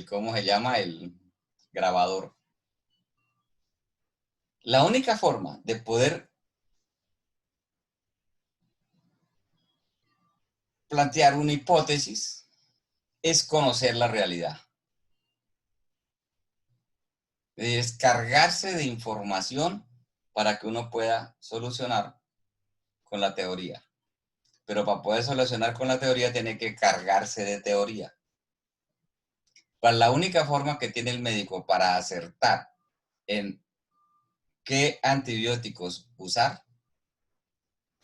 ¿cómo se llama? El grabador. La única forma de poder plantear una hipótesis es conocer la realidad. Es cargarse de información para que uno pueda solucionar con la teoría. Pero para poder solucionar con la teoría tiene que cargarse de teoría. Pues la única forma que tiene el médico para acertar en qué antibióticos usar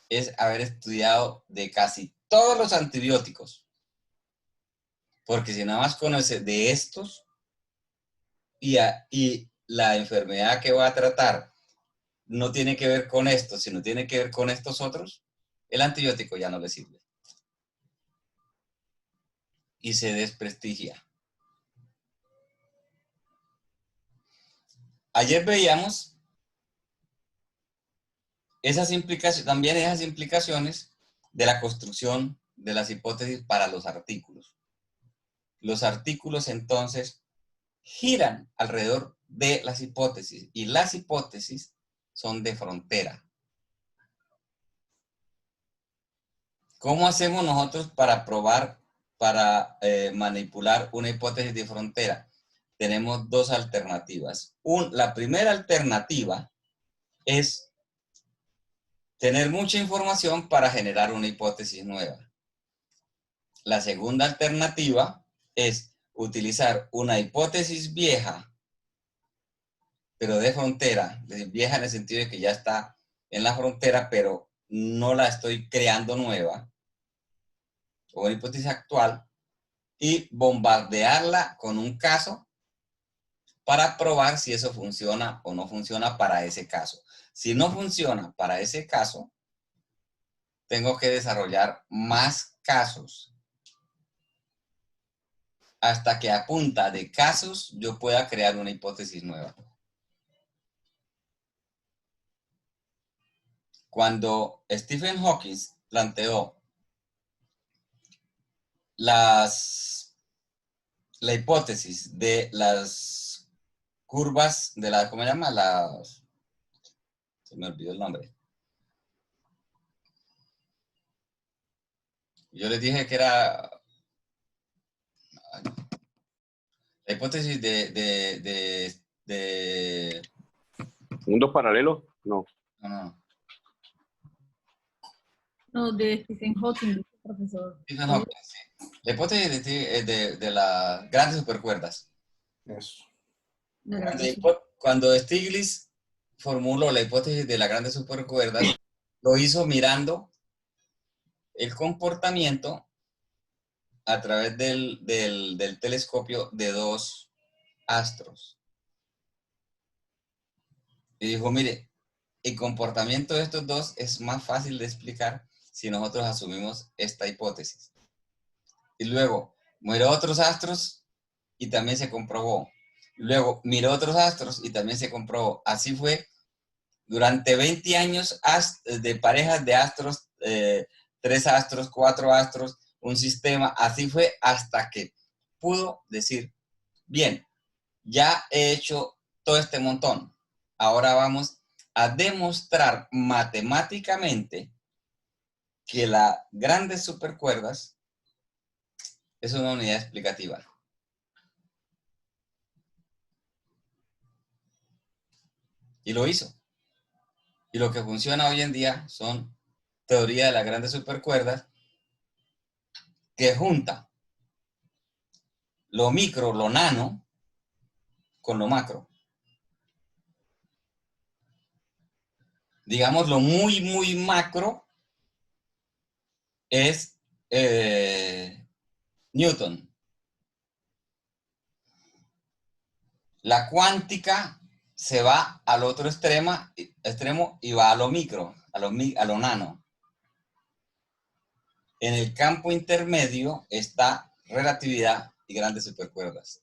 es haber estudiado de casi todos los antibióticos. Porque si nada más conoce de estos y la enfermedad que va a tratar no tiene que ver con esto, sino tiene que ver con estos otros, el antibiótico ya no le sirve. Y se desprestigia. Ayer veíamos también esas implicaciones de la construcción de las hipótesis para los artículos. Los artículos entonces giran alrededor de las hipótesis y las hipótesis son de frontera. ¿Cómo hacemos nosotros para probar, para manipular una hipótesis de frontera? Tenemos dos alternativas. La primera alternativa es tener mucha información para generar una hipótesis nueva. La segunda alternativa es utilizar una hipótesis vieja, pero de frontera, vieja en el sentido de que ya está en la frontera, pero no la estoy creando nueva, o una hipótesis actual, y bombardearla con un caso para probar si eso funciona o no funciona para ese caso. Si no funciona para ese caso, tengo que desarrollar más casos hasta que a punta de casos yo pueda crear una hipótesis nueva. Cuando Stephen Hawking planteó la hipótesis de las curvas, de la, ¿cómo se llama? Se me olvidó el nombre. Yo les dije que era la hipótesis de ¿Mundos paralelos? No. no. No, de Stephen Hawking, profesor. Stephen Hawking, sí. La hipótesis de las grandes supercuerdas. Eso. Cuando Stiglitz formuló la hipótesis de las grandes supercuerdas, lo hizo mirando el comportamiento a través del telescopio de dos astros. Y dijo, mire, el comportamiento de estos dos es más fácil de explicar si nosotros asumimos esta hipótesis. Y luego miró otros astros y también se comprobó. Luego miró otros astros y también se comprobó. Así fue durante 20 años de parejas de astros, 3 astros, 4 astros, un sistema. Así fue hasta que pudo decir, bien, ya he hecho todo este montón. Ahora vamos a demostrar matemáticamente que las grandes supercuerdas es una unidad explicativa. Y lo hizo. Y lo que funciona hoy en día son teorías de las grandes supercuerdas que junta lo micro, lo nano, con lo macro. Digamos, lo muy, muy macro es Newton. La cuántica se va al otro extremo y va a lo micro, a lo nano. En el campo intermedio está relatividad y grandes supercuerdas.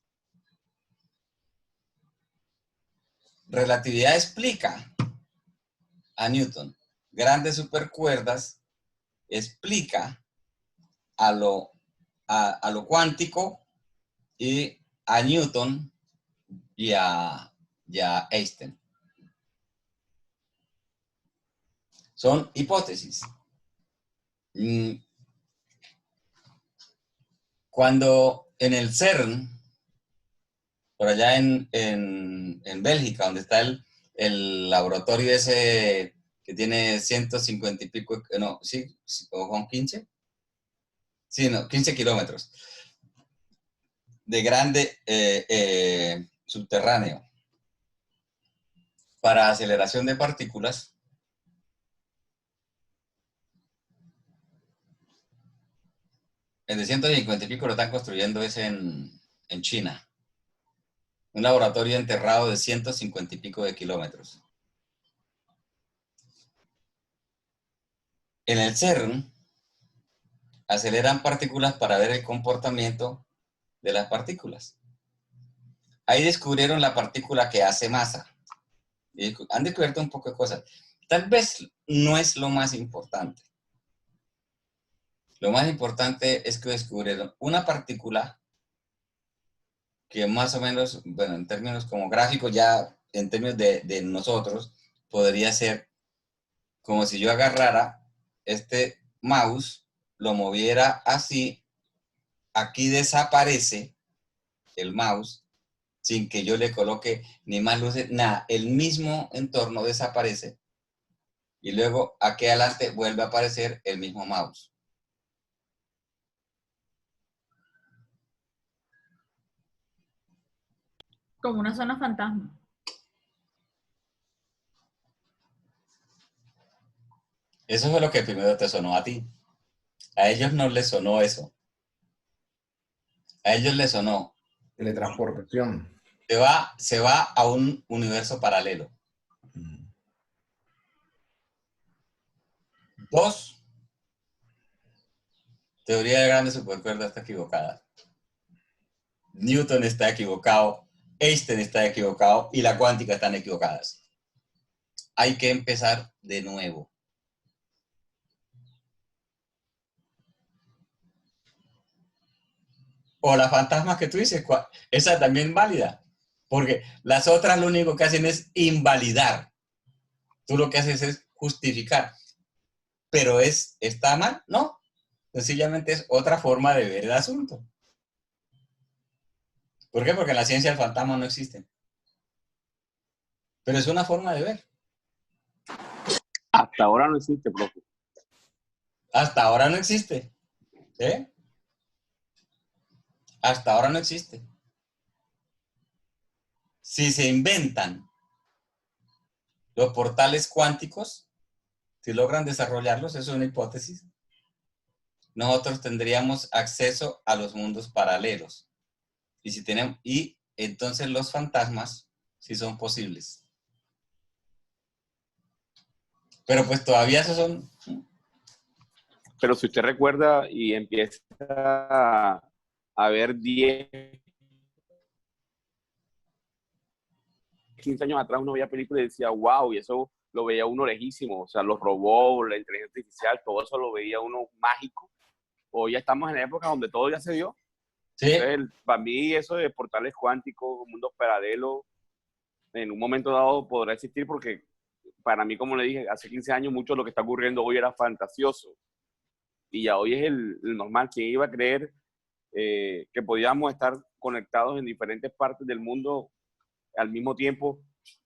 Relatividad explica a Newton. Grandes supercuerdas explica a lo cuántico y a Newton y a Einstein. Son hipótesis. Cuando en el CERN, por allá en Bélgica, donde está el laboratorio ese que tiene 150 y pico, no, sí, o con 15. Sí, no, 15 kilómetros de grande subterráneo para aceleración de partículas. El de 150 y pico lo están construyendo es en China. Un laboratorio enterrado de 150 y pico de kilómetros. En el CERN aceleran partículas para ver el comportamiento de las partículas. Ahí descubrieron la partícula que hace masa. Y han descubierto un poco de cosas. Tal vez no es lo más importante. Lo más importante es que descubrieron una partícula que más o menos, bueno, en términos como gráficos, ya en términos de nosotros, podría ser como si yo agarrara este mouse, lo moviera así, aquí desaparece el mouse, sin que yo le coloque ni más luces, nada, el mismo entorno desaparece, y luego aquí adelante vuelve a aparecer el mismo mouse. Como una zona fantasma. Eso fue lo que primero te sonó a ti. A ellos no les sonó eso. A ellos les sonó. Teletransportación. Se va a un universo paralelo. 2, teoría de grandes supercuerdas está equivocada. Newton está equivocado, Einstein está equivocado y la cuántica están equivocadas. Hay que empezar de nuevo. O la fantasma que tú dices, esa también es válida. Porque las otras lo único que hacen es invalidar. Tú lo que haces es justificar. Pero ¿está mal? No. Sencillamente es otra forma de ver el asunto. ¿Por qué? Porque en la ciencia el fantasma no existe. Pero es una forma de ver. Hasta ahora no existe, profe. Hasta ahora no existe. ¿Sí? Hasta ahora no existe. Si se inventan los portales cuánticos, si logran desarrollarlos, eso es una hipótesis, nosotros tendríamos acceso a los mundos paralelos. Y entonces los fantasmas sí son posibles. Pero pues todavía esos son... Pero si usted recuerda y empieza a ver 10, 15 años atrás uno veía películas y decía, wow, y eso lo veía uno lejísimo. O sea, los robots, la inteligencia artificial, todo eso lo veía uno mágico. Hoy ya estamos en la época donde todo ya se dio. Sí. Entonces, para mí eso de portales cuánticos, mundos paralelos, en un momento dado podrá existir porque para mí, como le dije, hace 15 años mucho de lo que está ocurriendo hoy era fantasioso. Y ya hoy es el normal. ¿Quién iba a creer que podíamos estar conectados en diferentes partes del mundo al mismo tiempo,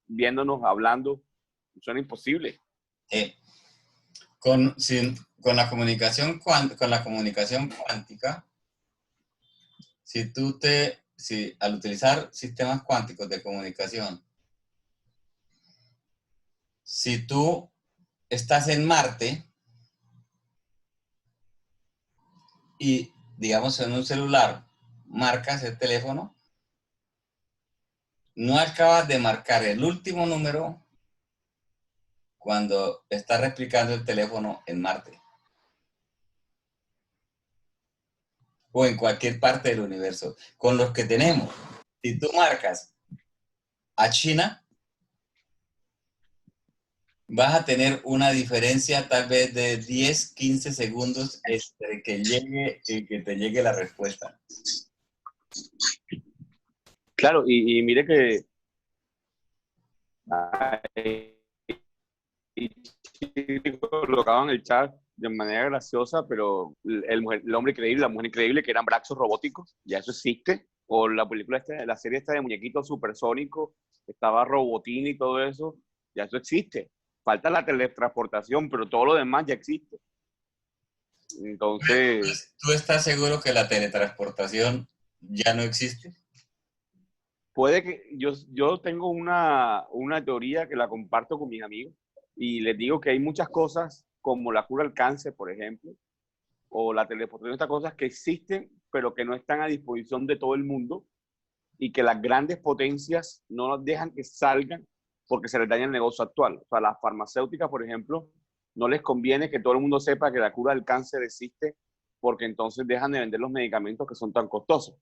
viéndonos, hablando? Suena imposible. Con la comunicación cuántica, al utilizar sistemas cuánticos de comunicación, si tú estás en Marte y, digamos, en un celular marcas el teléfono, no acabas de marcar el último número cuando estás replicando el teléfono en Marte o en cualquier parte del universo. Con los que tenemos, si tú marcas a China, vas a tener una diferencia tal vez de 10, 15 segundos entre que te llegue la respuesta. Claro, y mire que ahí colocaban el chat de manera graciosa, pero el hombre increíble, la mujer increíble, que eran brazos robóticos, ya eso existe. O la película la serie esta de muñequitos supersónicos, estaba Robotín y todo eso, ya eso existe. Falta la teletransportación, pero todo lo demás ya existe. Entonces, ¿Tú estás seguro que la teletransportación ya no existe? puede que yo tengo una teoría que la comparto con mis amigos y les digo que hay muchas cosas como la cura al cáncer, por ejemplo, o la teleportación, estas cosas que existen, pero que no están a disposición de todo el mundo y que las grandes potencias no nos dejan que salgan porque se les daña el negocio actual. O sea, las farmacéuticas, por ejemplo, no les conviene que todo el mundo sepa que la cura del cáncer existe porque entonces dejan de vender los medicamentos que son tan costosos.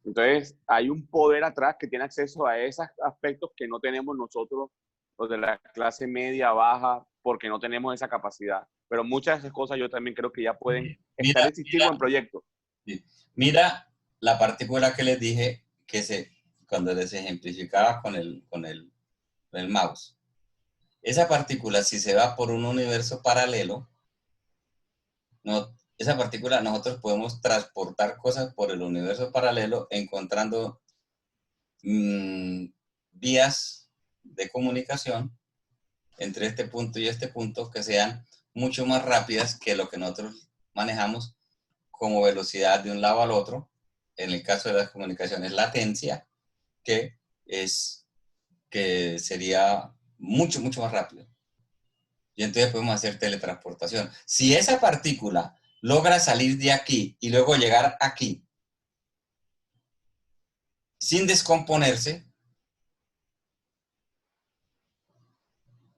Entonces, hay un poder atrás que tiene acceso a esos aspectos que no tenemos nosotros, los de la clase media, baja, porque no tenemos esa capacidad. Pero muchas de esas cosas yo también creo que ya pueden estar existiendo en proyectos. Mira la partícula que les dije cuando les ejemplificaba con el mouse. Esa partícula, si se va por un universo paralelo, esa partícula nosotros podemos transportar cosas por el universo paralelo encontrando vías de comunicación entre este punto y este punto que sean mucho más rápidas que lo que nosotros manejamos como velocidad de un lado al otro. En el caso de las comunicaciones, latencia, que sería mucho, mucho más rápido. Y entonces podemos hacer teletransportación. Si esa partícula logra salir de aquí y luego llegar aquí sin descomponerse,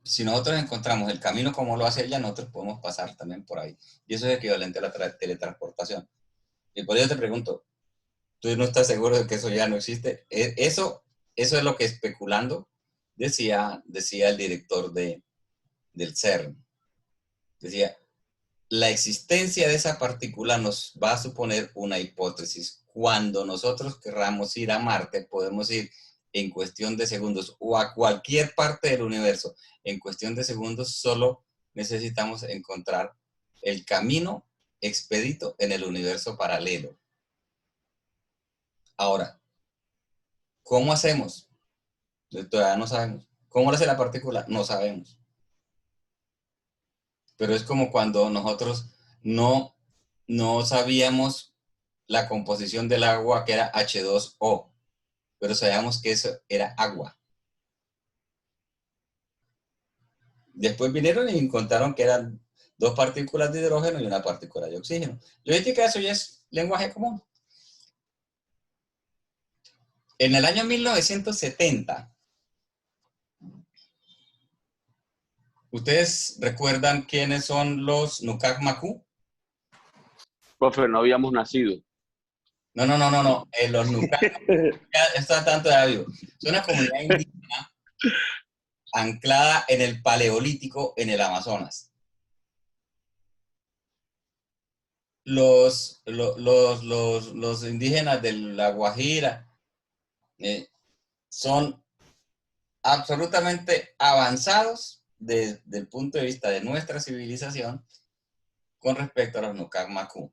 si nosotros encontramos el camino como lo hace ella, nosotros podemos pasar también por ahí. Y eso es equivalente a la teletransportación. Y por eso te pregunto, ¿tú no estás seguro de que eso ya no existe? Eso es lo que especulando decía el director del CERN. Decía, la existencia de esa partícula nos va a suponer una hipótesis. Cuando nosotros querramos ir a Marte, podemos ir en cuestión de segundos o a cualquier parte del universo. En cuestión de segundos solo necesitamos encontrar el camino expedito en el universo paralelo. Ahora, ¿cómo hacemos? Todavía no sabemos. ¿Cómo lo hace la partícula? No sabemos. Pero es como cuando nosotros no sabíamos la composición del agua, que era H2O, pero sabíamos que eso era agua. Después vinieron y encontraron que eran 2 partículas de hidrógeno y una partícula de oxígeno. Yo dije que eso ya es lenguaje común. En el año 1970, ¿ustedes recuerdan quiénes son los Nukak Maku? Profe, no habíamos nacido. No. Los Nukak, está tanto de audio. Es una comunidad indígena anclada en el Paleolítico en el Amazonas. Los indígenas de La Guajira son absolutamente avanzados desde el punto de vista de nuestra civilización con respecto a los Nukak Maku.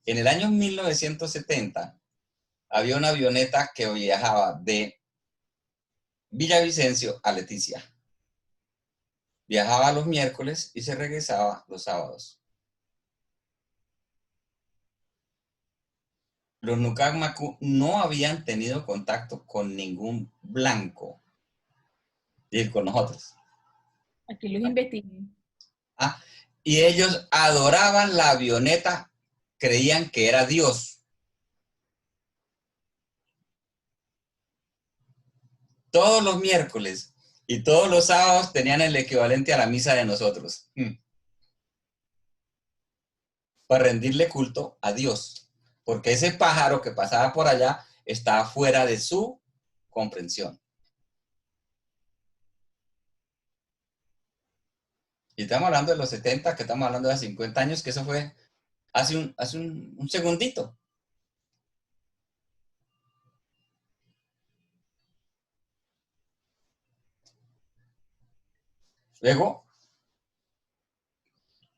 En el año 1970 había una avioneta que viajaba de Villavicencio a Leticia. Viajaba los miércoles y se regresaba los sábados. Los Nukak Maku no habían tenido contacto con ningún blanco, y con nosotros. Aquí los investigué. Y ellos adoraban la avioneta, creían que era Dios. Todos los miércoles y todos los sábados tenían el equivalente a la misa de nosotros. Para rendirle culto a Dios. Porque ese pájaro que pasaba por allá estaba fuera de su comprensión. Y estamos hablando de los 70, que estamos hablando de 50 años, que eso fue hace un segundito. Luego,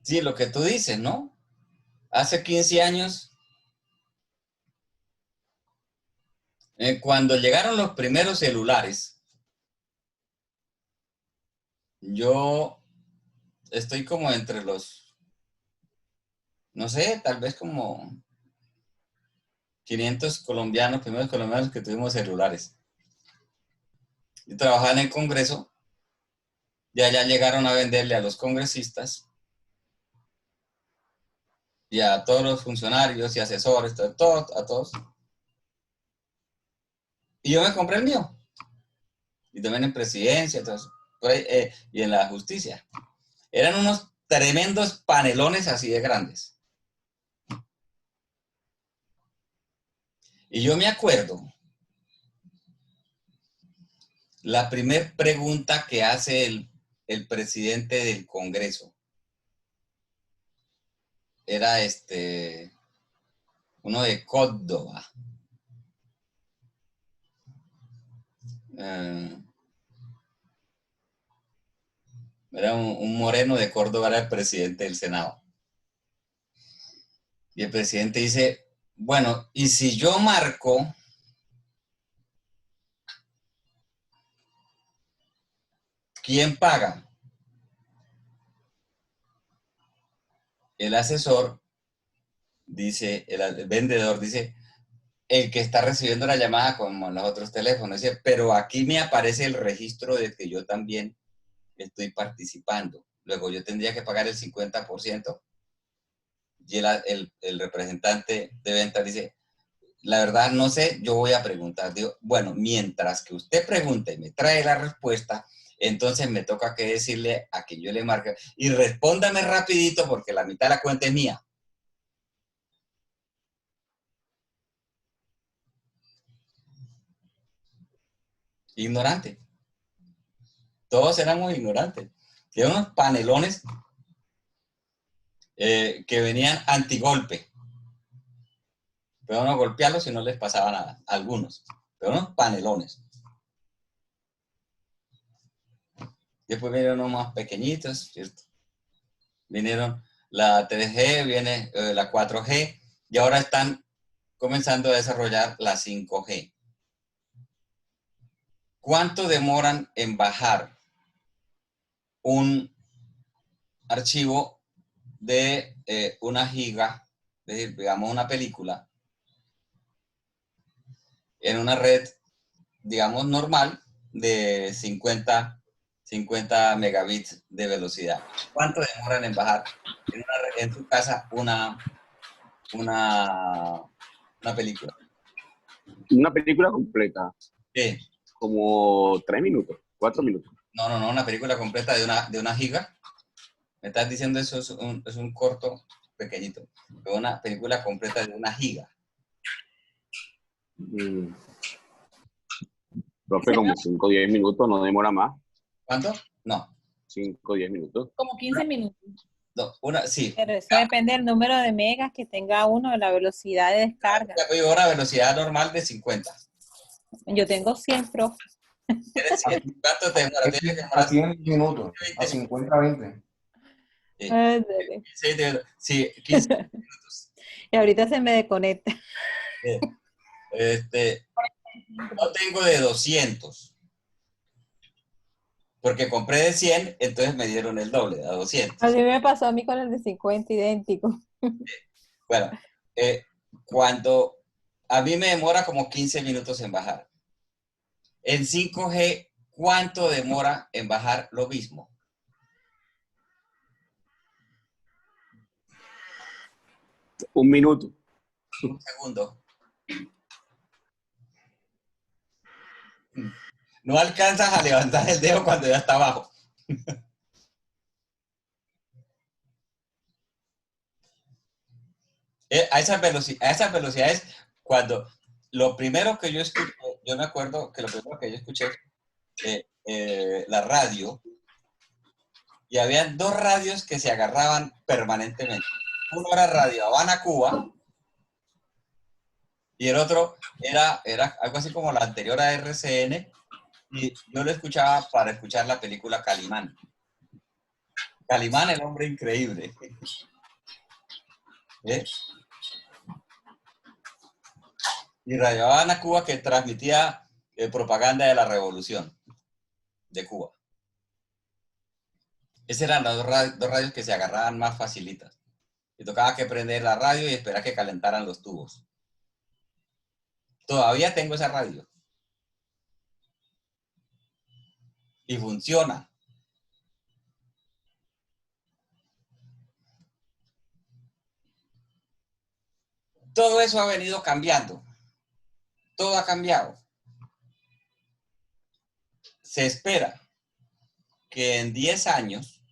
sí, lo que tú dices, ¿no? Hace 15 años, cuando llegaron los primeros celulares, yo estoy como entre los, no sé, tal vez como 500 colombianos, primeros colombianos que tuvimos celulares. Yo trabajaba en el Congreso, y allá llegaron a venderle a los congresistas y a todos los funcionarios y asesores, a todos. Y yo me compré el mío. Y también en presidencia, entonces, por ahí, y en la justicia. Eran unos tremendos panelones así de grandes. Y yo me acuerdo, la primera pregunta que hace el presidente del Congreso era uno de Córdoba. Era un moreno de Córdoba, era el presidente del Senado. Y el presidente dice, bueno, ¿y si yo marco quién paga? El asesor dice, el vendedor dice, el que está recibiendo la llamada como en los otros teléfonos. Dice, pero aquí me aparece el registro de que yo también estoy participando. Luego yo tendría que pagar el 50%. Y el representante de ventas dice, la verdad no sé, yo voy a preguntar. Digo, bueno, mientras que usted pregunte y me trae la respuesta, entonces me toca que decirle a que yo le marque y respóndame rapidito porque la mitad de la cuenta es mía. Ignorante. Todos éramos ignorantes. Y eran unos panelones que venían antigolpe. Pero no golpearlos y no les pasaba nada. Algunos. Pero unos panelones. Después vinieron unos más pequeñitos, ¿cierto? Vinieron la 3G, viene la 4G, y ahora están comenzando a desarrollar la 5G. ¿Cuánto demoran en bajar un archivo de 1 giga, es decir, digamos una película, en una red, digamos, normal de 50 megabits de velocidad? ¿Cuánto demoran en bajar en su casa una película? Una película completa, Sí. como 3 minutos, 4 minutos. No, una película completa de una giga. Me estás diciendo eso es un corto pequeñito. Pero una película completa de 1 giga. Profe, como 5 o 10 minutos, no demora más. ¿Cuánto? No. 5 o 10 minutos. Como 15 minutos. No, sí. Pero eso depende del número de megas que tenga uno, de la velocidad de descarga. Una velocidad normal de 50. Yo tengo 100, profe. ¿Cuánto te demora? Tienes que demorar A 100 minutos, a 50-20. Sí, 15 minutos. Y ahorita se me desconecta. No tengo de 200. Porque compré de 100, entonces me dieron el doble, a 200. Así me pasó a mí con el de 50, idéntico. Bueno, cuando a mí me demora como 15 minutos en bajar. En 5G, ¿cuánto demora en bajar lo mismo? 1 minuto. 1 segundo. No alcanzas a levantar el dedo cuando ya está abajo. A esas velocidades, cuando lo primero que yo escuché, yo me acuerdo que lo primero que yo escuché, la radio, y había 2 radios que se agarraban permanentemente. Uno era Radio Habana, Cuba, y el otro era algo así como la anterior a RCN, y yo lo escuchaba para escuchar la película Calimán. Calimán, el hombre increíble. ¿Eh? Y Radio Habana, Cuba, que transmitía propaganda de la revolución de Cuba. Esas eran las dos radios que se agarraban más facilitas. Y tocaba que prender la radio y esperar que calentaran los tubos. Todavía tengo esa radio. Y funciona. Todo eso ha venido cambiando. Todo ha cambiado. Se espera que en 10 años,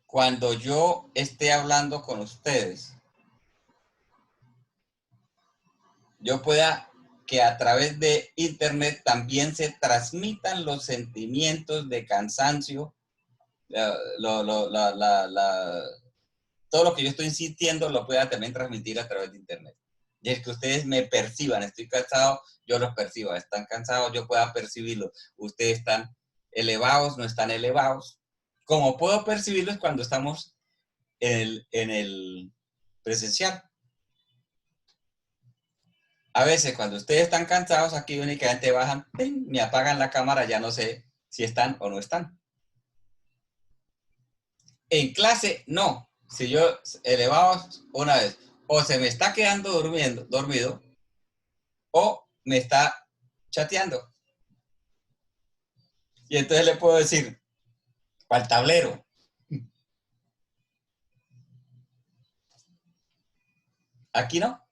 cuando yo esté hablando con ustedes, yo pueda que a través de Internet también se transmitan los sentimientos de cansancio, todo lo que yo estoy sintiendo lo pueda también transmitir a través de Internet. Y es que ustedes me perciban, estoy cansado, yo los perciba, están cansados, yo pueda percibirlo. Ustedes están elevados, no están elevados. Como puedo percibirlos cuando estamos en el presencial. A veces cuando ustedes están cansados, aquí únicamente bajan, ¡ping!, me apagan la cámara, ya no sé si están o no están. En clase, no. Si yo elevados una vez, o se me está quedando dormido, o me está chateando. Y entonces le puedo decir, al tablero. Aquí no.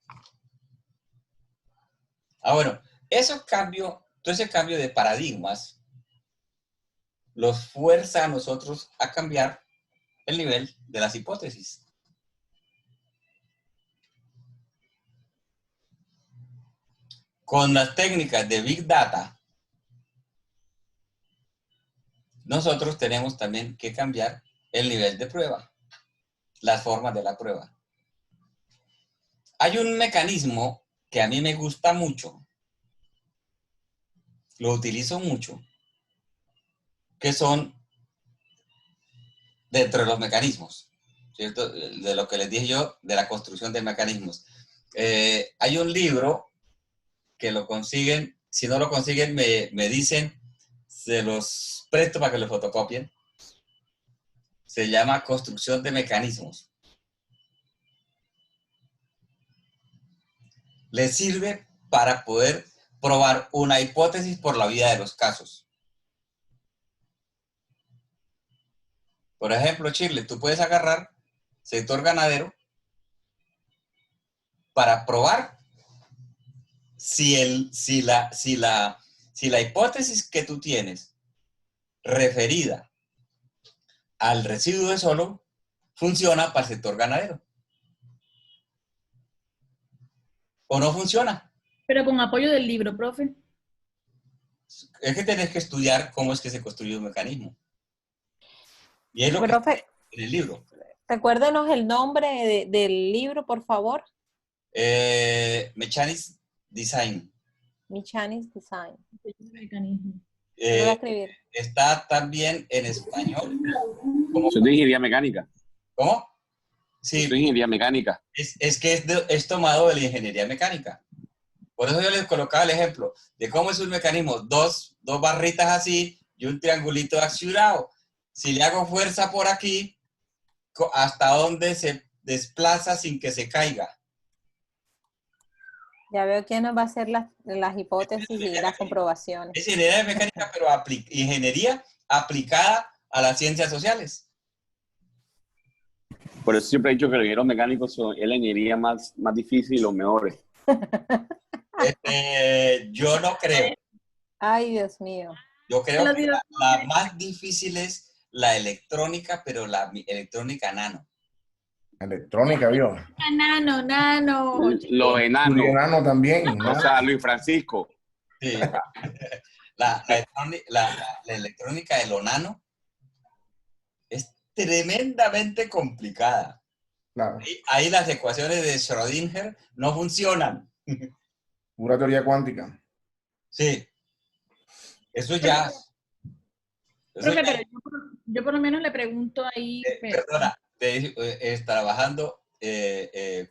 Bueno, todo ese cambio de paradigmas los fuerza a nosotros a cambiar el nivel de las hipótesis. Con las técnicas de Big Data, nosotros tenemos también que cambiar el nivel de prueba, las formas de la prueba. Hay un mecanismo que a mí me gusta mucho, lo utilizo mucho, que son dentro de los mecanismos, ¿cierto? De lo que les dije yo, de la construcción de mecanismos. Hay un libro que lo consiguen, si no lo consiguen me dicen, se los presto para que lo fotocopien. Se llama Construcción de Mecanismos. Les sirve para poder probar una hipótesis por la vía de los casos. Por ejemplo, Chile, tú puedes agarrar sector ganadero para probar si la hipótesis que tú tienes referida al residuo de suelo funciona para el sector ganadero. ¿O no funciona? Pero con apoyo del libro, profe. Es que tenés que estudiar cómo es que se construye un mecanismo. Y es lo que Profe, está en el libro. recuérdenos el nombre del libro, por favor. Mechanics Design. Mechanics Design. Mecanismo. Lo voy a escribir. Está también en español. Soy de ingeniería mecánica. ¿Cómo? Sí, Soy de ingeniería mecánica. es que es tomado de la ingeniería mecánica. Por eso yo les colocaba el ejemplo de cómo es un mecanismo. Dos barritas así y un triangulito accionado. Si le hago fuerza por aquí, ¿hasta dónde se desplaza sin que se caiga? Ya veo quién nos va a hacer las hipótesis y las comprobaciones. Es ingeniería mecánica, pero ingeniería aplicada a las ciencias sociales. Por eso siempre he dicho que los ingenieros mecánicos es la ingeniería más difícil y los mejores. Yo no creo. Ay, Dios mío. Yo creo que la más difícil es la electrónica, pero la electrónica nano. Electrónica, ¿vio? Nano. Los enanos. Enano también. O sea, Luis Francisco. Sí. La electrónica de lo nano es tremendamente complicada. Claro. Ahí las ecuaciones de Schrödinger no funcionan. Pura teoría cuántica. Sí. Eso ya. Eso Profe, ya- pero yo por lo menos le pregunto ahí, pero, perdona, trabajando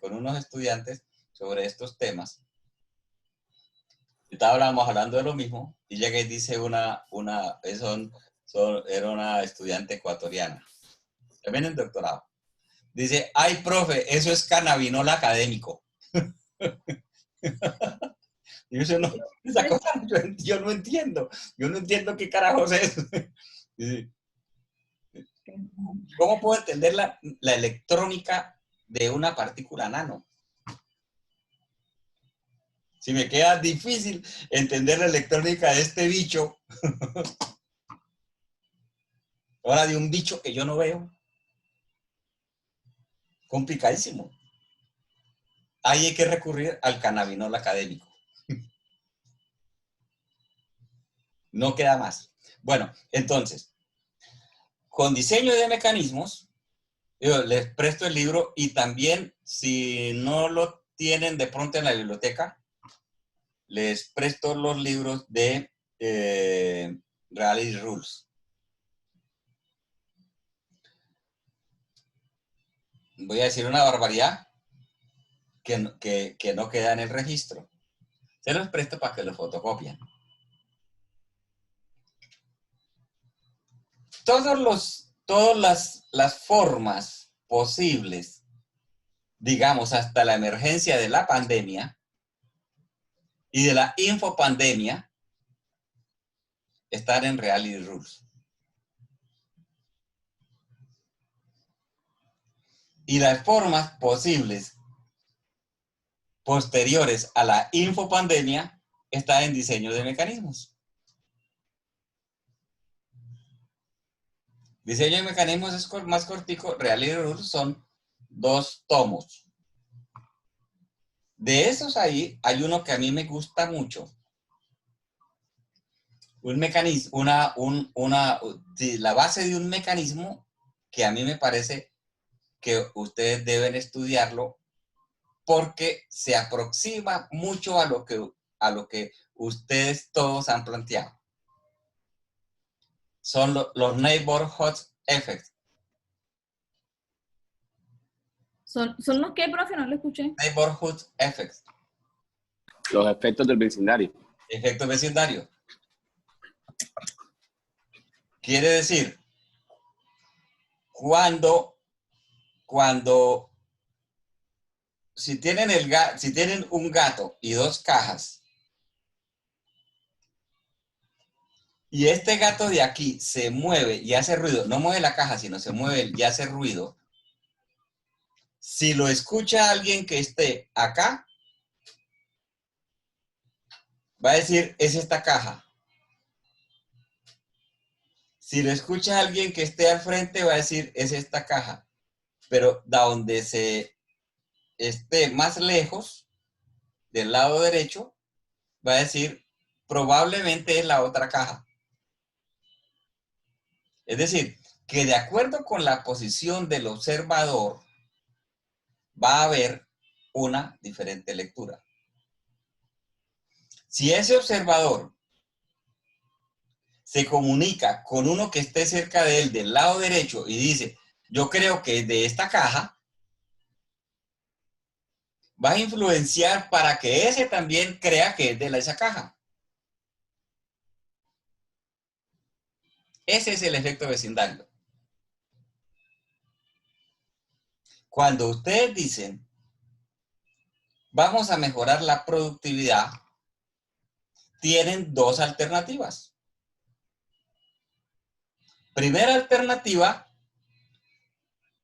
con unos estudiantes sobre estos temas. Estábamos hablando de lo mismo y llega y dice era una estudiante ecuatoriana, también en doctorado. Dice, ay, profe, eso es cannabinol académico. Y yo no, esa cosa yo no entiendo. Yo no entiendo qué carajos es. Dice, ¿cómo puedo entender la electrónica de una partícula nano? Si me queda difícil entender la electrónica de este bicho, ahora de un bicho que yo no veo, complicadísimo. Ahí hay que recurrir al cannabinol académico. No queda más. Bueno, entonces, con diseño de mecanismos, yo les presto el libro y también, si no lo tienen de pronto en la biblioteca, les presto los libros de Reality Rules. Voy a decir una barbaridad que no queda en el registro. Se los presto para que lo fotocopian. Todas las formas posibles, digamos, hasta la emergencia de la pandemia y de la infopandemia, están en Reality Rules. Y las formas posibles posteriores a la infopandemia están en diseño de mecanismos. Diseño de mecanismos es más cortico, Reality Rules son 2 tomos. De esos ahí, hay uno que a mí me gusta mucho. Un mecanismo, la base de un mecanismo que a mí me parece que ustedes deben estudiarlo porque se aproxima mucho a lo que ustedes todos han planteado. Son los neighborhood effects. ¿son los qué, profe? No lo escuché. Neighborhood effects. Los efectos del vecindario. Efecto vecindario. Quiere decir, si tienen un gato y 2 cajas, y este gato de aquí se mueve y hace ruido, no mueve la caja, sino se mueve y hace ruido, si lo escucha alguien que esté acá, va a decir, es esta caja. Si lo escucha alguien que esté al frente, va a decir, es esta caja. Pero da donde se esté más lejos, del lado derecho, va a decir, probablemente es la otra caja. Es decir, que de acuerdo con la posición del observador, va a haber una diferente lectura. Si ese observador se comunica con uno que esté cerca de él del lado derecho y dice, yo creo que es de esta caja, va a influenciar para que ese también crea que es de esa caja. Ese es el efecto vecindario. Cuando ustedes dicen, vamos a mejorar la productividad, tienen 2 alternativas. Primera alternativa,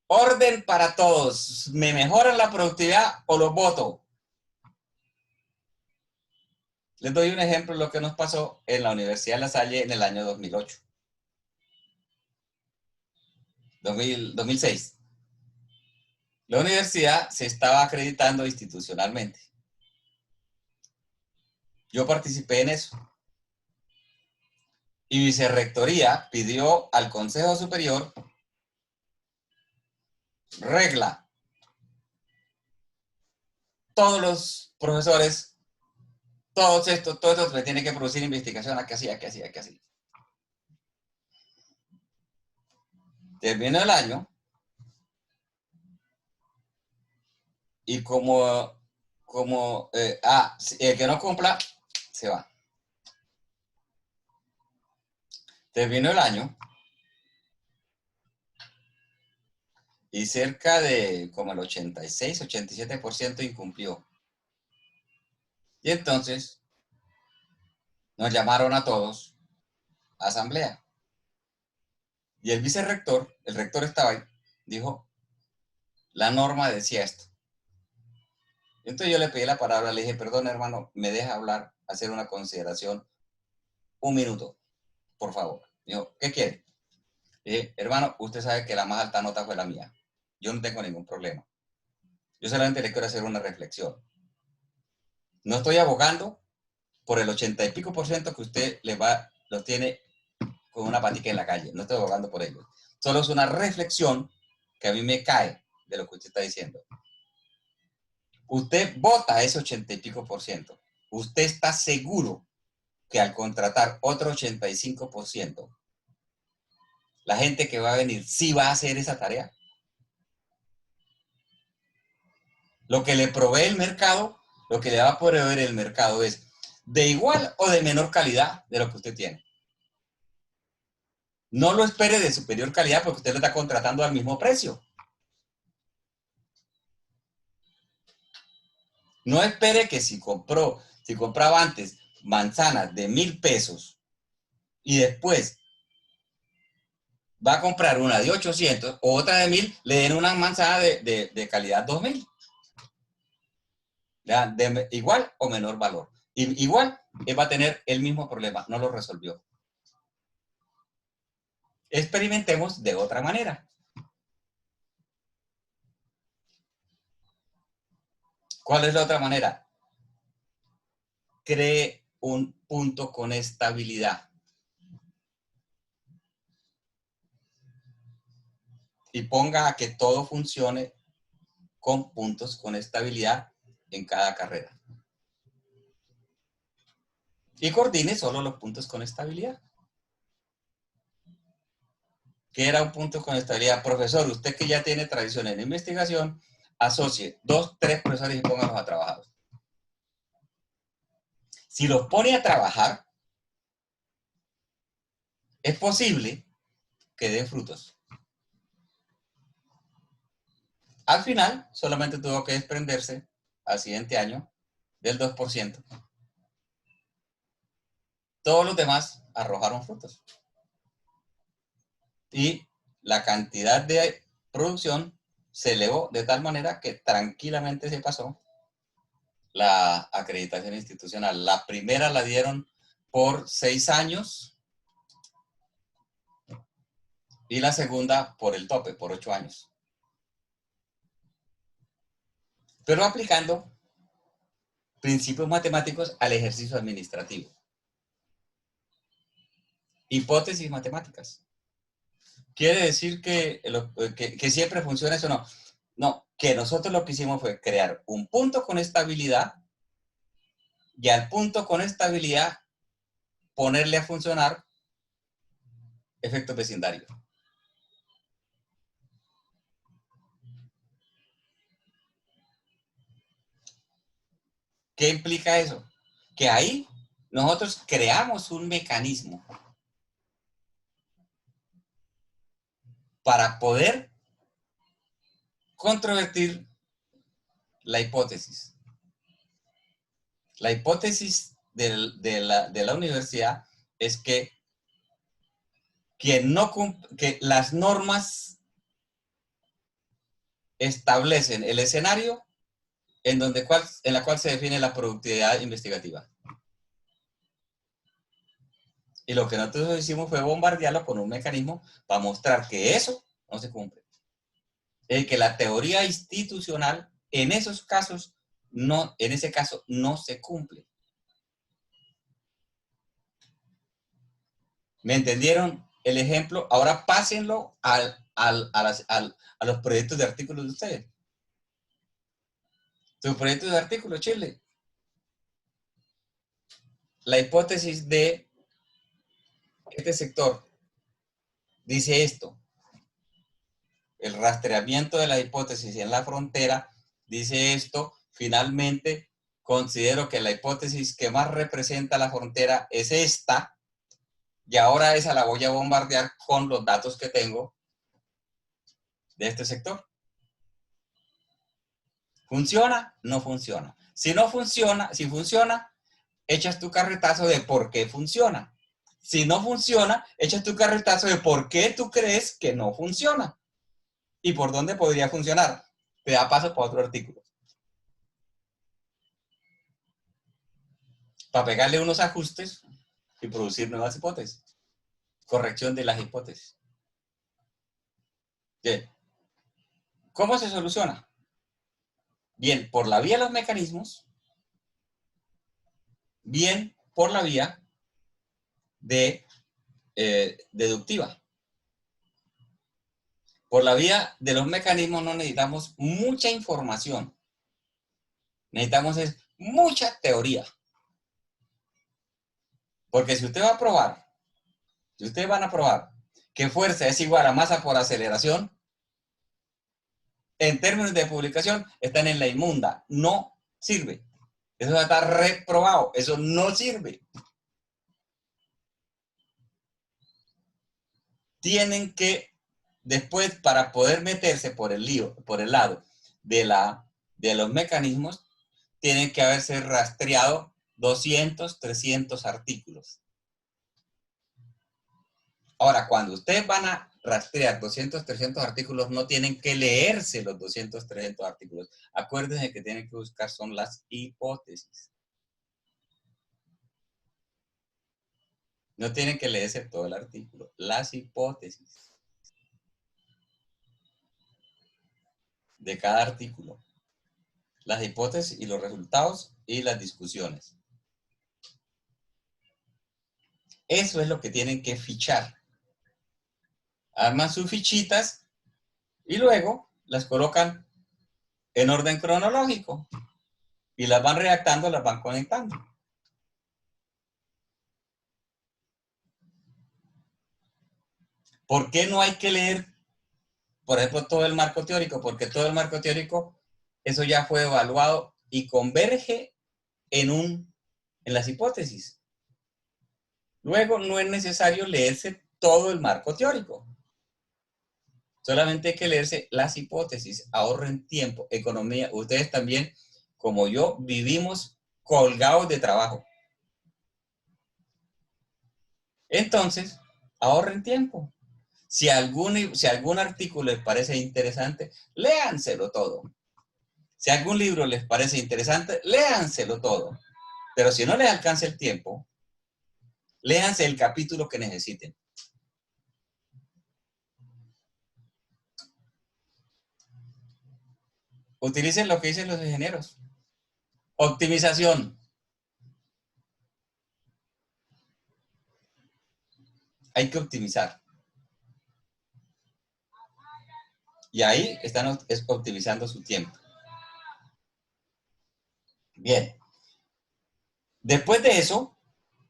orden para todos. ¿Me mejoran la productividad o los voto? Les doy un ejemplo de lo que nos pasó en la Universidad de La Salle en el año 2008. 2006. La universidad se estaba acreditando institucionalmente. Yo participé en eso. Y Vicerrectoría pidió al Consejo Superior regla. Todos los profesores, todos estos me tienen que producir investigación aquí así, aquí así, aquí así. Terminó el año y el que no cumpla, se va. Terminó el año y cerca de como el 86, 87% incumplió. Y entonces nos llamaron a todos a asamblea. Y el vicerrector, el rector estaba ahí, dijo, la norma decía esto. Entonces yo le pedí la palabra, le dije, perdón hermano, me deja hablar, hacer una consideración, un minuto, por favor. Dijo, ¿qué quiere? Le dije, hermano, usted sabe que la más alta nota fue la mía. Yo no tengo ningún problema. Yo solamente le quiero hacer una reflexión. No estoy abogando por el 80 y pico por ciento que usted los tiene con una patica en la calle. No estoy abogando por ellos. Solo es una reflexión que a mí me cae de lo que usted está diciendo. Usted vota ese 80 y pico por ciento. Usted está seguro que al contratar otro 85%, la gente que va a venir sí va a hacer esa tarea. Lo que le provee el mercado, lo que le va a proveer el mercado es de igual o de menor calidad de lo que usted tiene. No lo espere de superior calidad porque usted lo está contratando al mismo precio. No espere que si compraba antes manzanas de 1,000 pesos y después va a comprar una de 800 o otra de 1,000, le den una manzana de calidad 2,000. De igual o menor valor. Y igual va a tener el mismo problema, no lo resolvió. Experimentemos de otra manera. ¿Cuál es la otra manera? Cree un punto con estabilidad. Y ponga a que todo funcione con puntos con estabilidad en cada carrera. Y coordine solo los puntos con estabilidad. ¿Qué era un punto con estabilidad? Profesor, usted que ya tiene tradición en investigación, asocie 2, 3 profesores y póngalos a trabajar. Si los pone a trabajar, es posible que den frutos. Al final, solamente tuvo que desprenderse al siguiente año del 2%. Todos los demás arrojaron frutos. Y la cantidad de producción se elevó de tal manera que tranquilamente se pasó la acreditación institucional. La primera la dieron por 6 años y la segunda por el tope, por 8 años. Pero aplicando principios matemáticos al ejercicio administrativo. Hipótesis matemáticas. ¿Quiere decir que siempre funciona eso? No. No, que nosotros lo que hicimos fue crear un punto con estabilidad y al punto con estabilidad ponerle a funcionar efectos vecindarios. ¿Qué implica eso? Que ahí nosotros creamos un mecanismo para poder controvertir la hipótesis. La hipótesis de la universidad es que que las normas establecen el escenario en la cual se define la productividad investigativa. Y lo que nosotros hicimos fue bombardearlo con un mecanismo para mostrar que eso no se cumple. Es que la teoría institucional en esos casos en ese caso no se cumple. ¿Me entendieron el ejemplo? Ahora pásenlo a los proyectos de artículos de ustedes. Su proyecto de artículo, Chile. La hipótesis de este sector dice esto. el rastreamiento de la hipótesis en la frontera, dice esto: finalmente considero que la hipótesis que más representa la frontera es esta, y ahora esa la voy a bombardear con los datos que tengo de este sector. ¿Funciona? No funciona. Si no funciona, si funciona, echas tu carretazo de por qué funciona. Si no funciona, echas tu carretazo de por qué tú crees que no funciona y por dónde podría funcionar. Te da paso para otro artículo, para pegarle unos ajustes y producir nuevas hipótesis. Corrección de las hipótesis. Bien. ¿Cómo se soluciona? Bien, por la vía de los mecanismos, bien por la vía de deductiva. Por la vía de los mecanismos no necesitamos mucha información. Necesitamos mucha teoría. Porque si usted va a probar, si ustedes van a probar que fuerza es igual a masa por aceleración, en términos de publicación, están en la inmunda. No sirve. Eso está reprobado. Eso no sirve. Tienen que, después, para poder meterse por el lío, por el lado de los mecanismos, tienen que haberse rastreado 200, 300 artículos. Ahora, cuando ustedes van a rastrear 200, 300 artículos, no tienen que leerse los 200, 300 artículos. Acuérdense que tienen que buscar son las hipótesis. No tienen que leerse todo el artículo, las hipótesis de cada artículo. Las hipótesis y los resultados y las discusiones. Eso es lo que tienen que fichar. Arman sus fichitas y luego las colocan en orden cronológico y las van redactando, las van conectando. ¿Por qué no hay que leer, por ejemplo, todo el marco teórico? Porque todo el marco teórico, eso ya fue evaluado y converge en las hipótesis. Luego, no es necesario leerse todo el marco teórico. Solamente hay que leerse las hipótesis. Ahorren tiempo, economía. Ustedes también, como yo, vivimos colgados de trabajo. Entonces, ahorren tiempo. Si algún artículo les parece interesante, léanselo todo. Si algún libro les parece interesante, léanselo todo. Pero si no les alcanza el tiempo, léanse el capítulo que necesiten. Utilicen lo que dicen los ingenieros. Optimización. Hay que optimizar. Y ahí están optimizando su tiempo. Bien. Después de eso,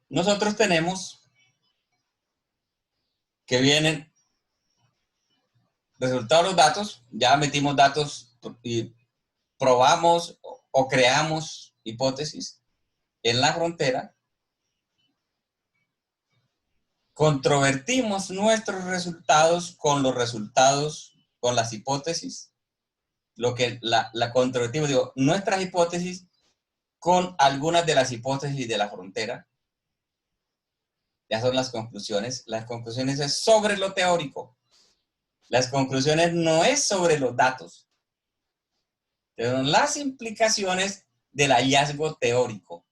nosotros tenemos que vienen resultados de los datos. Ya metimos datos y probamos o creamos hipótesis en la frontera. Controvertimos nuestros resultados con los resultados, con las hipótesis. Lo que la controvertimos, digo, nuestras hipótesis con algunas de las hipótesis de la frontera. Ya son las conclusiones. Las conclusiones es sobre lo teórico. Las conclusiones no es sobre los datos. Son las implicaciones del hallazgo teórico.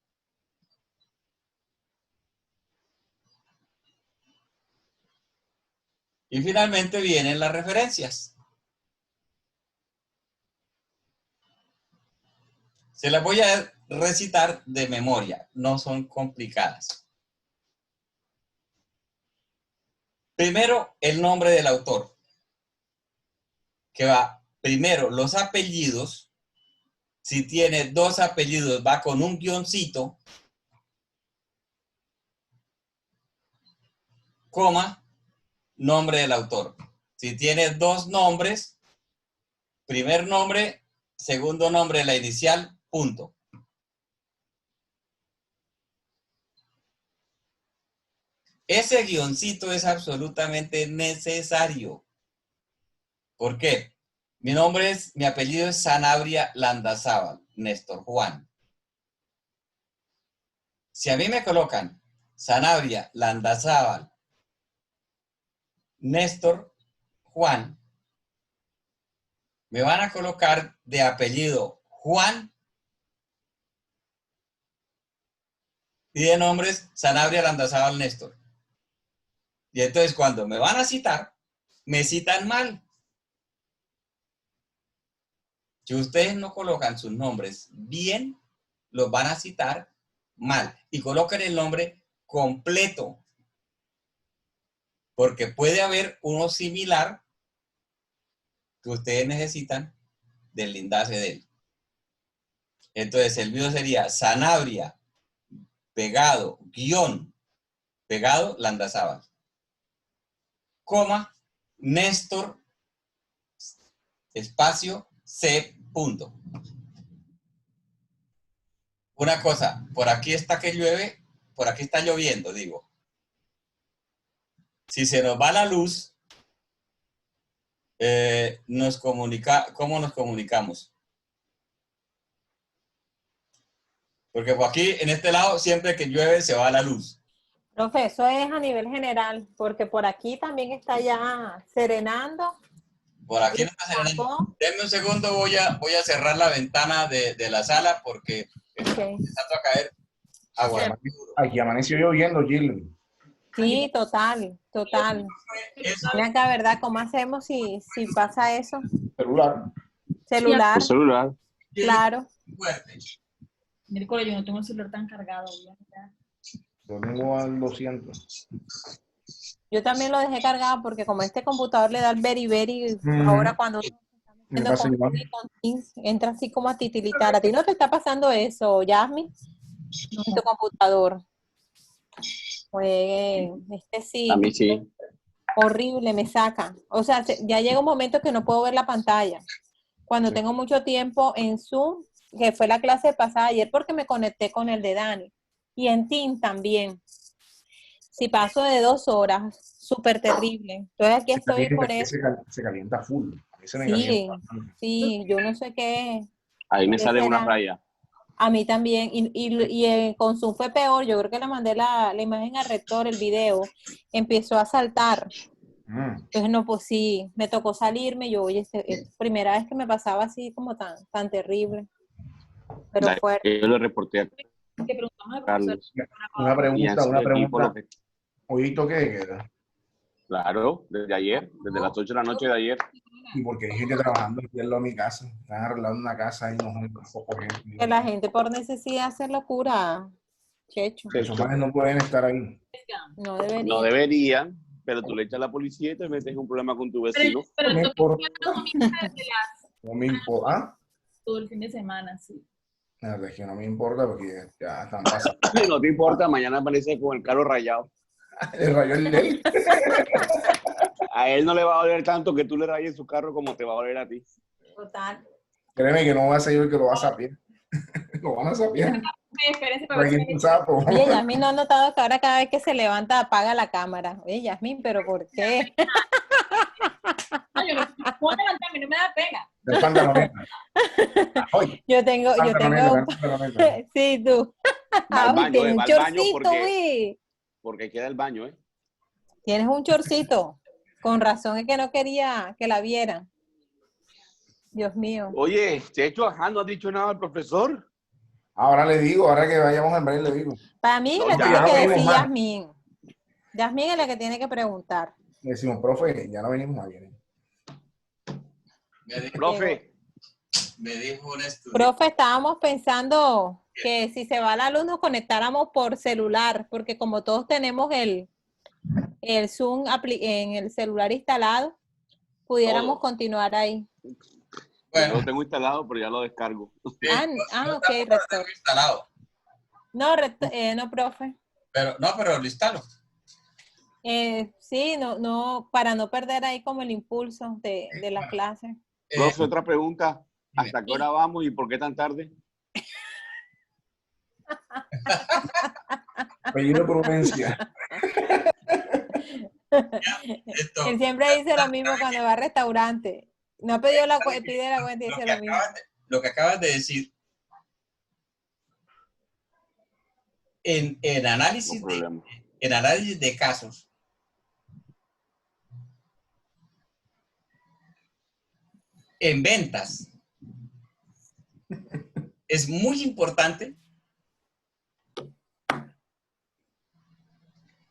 Y finalmente vienen las referencias. Se las voy a recitar de memoria. No son complicadas. Primero, el nombre del autor. Que va primero los apellidos. Si tiene dos apellidos, va con un guioncito, coma, nombre del autor. Si tiene dos nombres, primer nombre, segundo nombre, la inicial, punto. Ese guioncito es absolutamente necesario. ¿Por qué? Mi apellido es Sanabria Landazábal, Néstor Juan. Si a mí me colocan Sanabria Landazábal, Néstor Juan, me van a colocar de apellido Juan y de nombres Sanabria Landazábal Néstor. Y entonces cuando me van a citar, me citan mal. Si ustedes no colocan sus nombres bien, los van a citar mal. Y coloquen el nombre completo. Porque puede haber uno similar que ustedes necesitan del lindaje de él. Entonces el mío sería Sanabria, pegado, guión, pegado, Landazábal. Coma, Néstor, espacio, C, punto. Una cosa, por aquí está que llueve, por aquí está lloviendo, digo. Si se nos va la luz, ¿cómo nos comunicamos? Porque por aquí, en este lado, siempre que llueve se va la luz. Profe, eso es a nivel general, porque por aquí también está ya serenando. Por aquí no está serenando. Denme un segundo, voy a cerrar la ventana de la sala porque está empezando a caer agua. Aquí amaneció lloviendo, Gil. Sí, total. Mira acá, ¿verdad? ¿Cómo hacemos si pasa eso? Celular. Celular, Tu celular. claro. Fuerte. Miércoles, yo no tengo el celular tan cargado. Yo tengo al 200. Yo también lo dejé cargado porque como este computador le da el very, ahora cuando uno Me está pasa haciendo igual. con Teams, entra así como a titilitar. ¿A ti no te está pasando eso, Yasmin? En tu computador. Pues, sí. A mí sí. Horrible, me saca. O sea, ya llega un momento que no puedo ver la pantalla. Cuando tengo mucho tiempo en Zoom, que fue la clase pasada ayer porque me conecté con el de Dani. Y en Teams también. Si paso de 2 horas, súper terrible. Entonces aquí estoy por eso. Se calienta full. A mí se me Sí, calienta bastante. sí, yo no sé qué. Ahí me ¿Qué sale una será? raya. A mí también. Y con Zoom fue peor. Yo creo que le mandé la imagen al rector, el video. Empezó a saltar. Entonces, no, pues sí, me tocó salirme. Yo, oye, es primera vez que me pasaba así como tan terrible. Pero fuerte. Yo le reporté a Que preguntamos al profesor. Carlos. Una Y han pregunta, sido equipo lo que- ¿Hoy toque de queda? Claro, desde ayer, desde las 8 de la noche de ayer. Y porque hay gente trabajando aquí en mi casa. Están arreglando una casa y no hay poco gente. Que la gente por necesidad hace locura, Checho. Esos manes no pueden estar ahí. No debería. No deberían, pero tú le echas a la policía y te metes en un problema con tu vecino. Pero No me el importa. domingo No me importa. ¿Ah? todo el fin de semana, sí. La verdad es que no me importa porque ya están pasando. No te importa, mañana aparece con el carro rayado. El rayo en él. A él no le va a doler tanto que tú le rayes su carro como te va a doler a ti. Total. Créeme que no va a ser yo el que lo va a sapear. Lo van a sapear. Espérense para ver Aquí si un sapo. Oye, Yasmin, ¿no ha notado que ahora cada vez que se levanta apaga la cámara? Oye, Yasmin, ¿pero por qué? no, yo no puedo levantarme, no me da pena. Del pantaloneta. Oye, Yo tengo, pantaloneta. sí, tú. Va al baño, Tienes un va al baño chorcito, porque, güey. porque queda el baño, ¿eh? Tienes un chorcito. Con razón es que no quería que la vieran. Dios mío. Oye, Checho, ajá, no has dicho nada al profesor. Ahora le digo, ahora que vayamos al break le digo. Para mí No, le ya tiene no que venimos decir más. Yasmin. Yasmin es la que tiene que preguntar. Le decimos, profe, ya no venimos ayer. Profe, Me dijo un estudiante. Profe, estábamos pensando que si se va la luz nos conectáramos por celular, porque como todos tenemos el Zoom en el celular instalado, pudiéramos Todos. continuar ahí. yo Bueno, lo tengo instalado, pero ya lo descargo. sí, Ok, tampoco lo rector. tengo instalado. No, no, profe. Pero lo instalo. Sí, para no perder ahí como el impulso de la clase. Profe, otra pregunta. dime. ¿Hasta qué hora vamos y por qué tan tarde? Apellido Prudencia. Esto, Él siempre dice lo mismo cuando va al restaurante. No ha pedido pide la cuenta y lo dice que lo mismo. lo que acabas de decir, en No análisis problema. en análisis de casos, en ventas, es muy importante.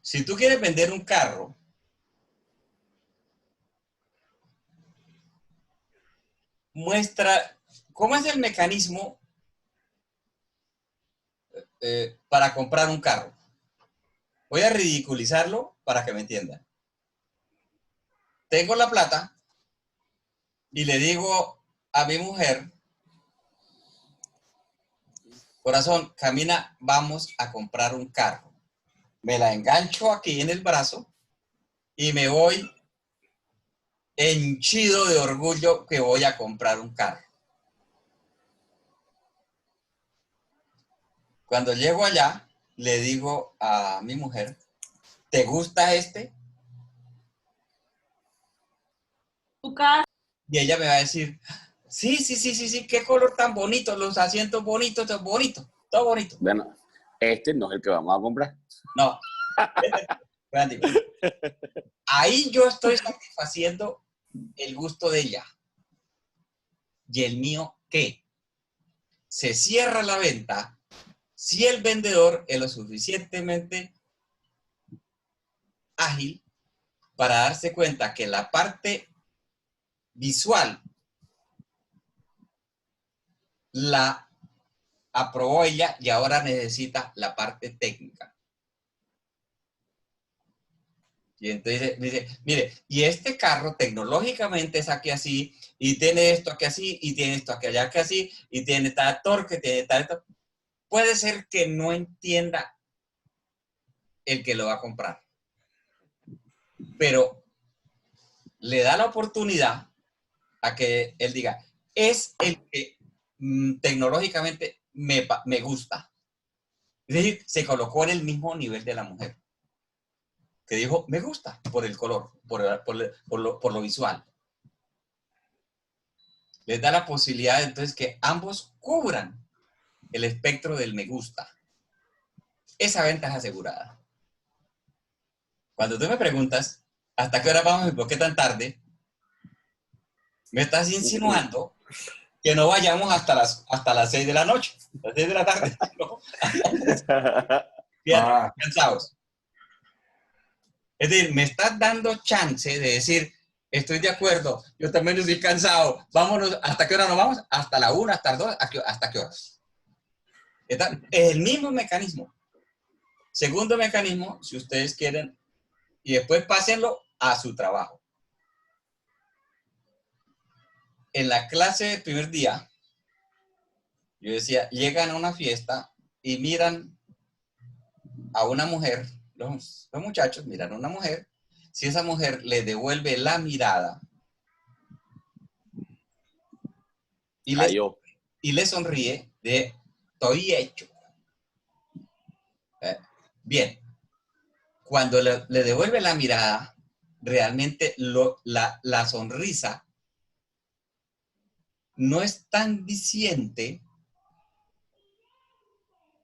Si tú quieres vender un carro, muestra cómo es el mecanismo para comprar un carro. Voy a ridiculizarlo para que me entiendan. Tengo la plata y le digo a mi mujer, corazón, camina, vamos a comprar un carro. Me la engancho aquí en el brazo y me voy henchido de orgullo que voy a comprar un carro. Cuando llego allá, le digo a mi mujer, ¿te gusta este? Tu casa. Y ella me va a decir, sí, qué color tan bonito, los asientos bonitos, todo bonito. Bueno, este no es el que vamos a comprar. No, Randy, ahí yo estoy satisfaciendo el gusto de ella. ¿Y el mío qué? Se cierra la venta si el vendedor es lo suficientemente ágil para darse cuenta que la parte visual la aprobó ella y ahora necesita la parte técnica. Y entonces dice, mire, y este carro tecnológicamente es aquí así, y tiene esto aquí así, y tiene esto aquí allá aquí así, y tiene tal torque, tiene tal esto. Puede ser que no entienda el que lo va a comprar, pero le da la oportunidad a que él diga, es el que tecnológicamente me gusta. Es decir, se colocó en el mismo nivel de la mujer, que dijo, me gusta por el color, por lo visual. Les da la posibilidad entonces que ambos cubran el espectro del me gusta. Esa venta es asegurada. Cuando tú me preguntas, ¿hasta qué hora vamos y por qué tan tarde? Me estás insinuando que no vayamos hasta las 6 de la noche, las 6 de la tarde. ¿No? Fíjate, cansados. Es decir, me estás dando chance de decir, estoy de acuerdo, yo también estoy cansado, vámonos, ¿hasta qué hora nos vamos? Hasta la 1, hasta las 2, ¿hasta qué horas? Es el mismo mecanismo. Segundo mecanismo, si ustedes quieren, y después pásenlo a su trabajo. En la clase del primer día, yo decía, llegan a una fiesta y miran a una mujer, los muchachos miran a una mujer, si esa mujer le devuelve la mirada y le sonríe de estoy hecho. Bien, cuando le devuelve la mirada, realmente la sonrisa no es tan diciente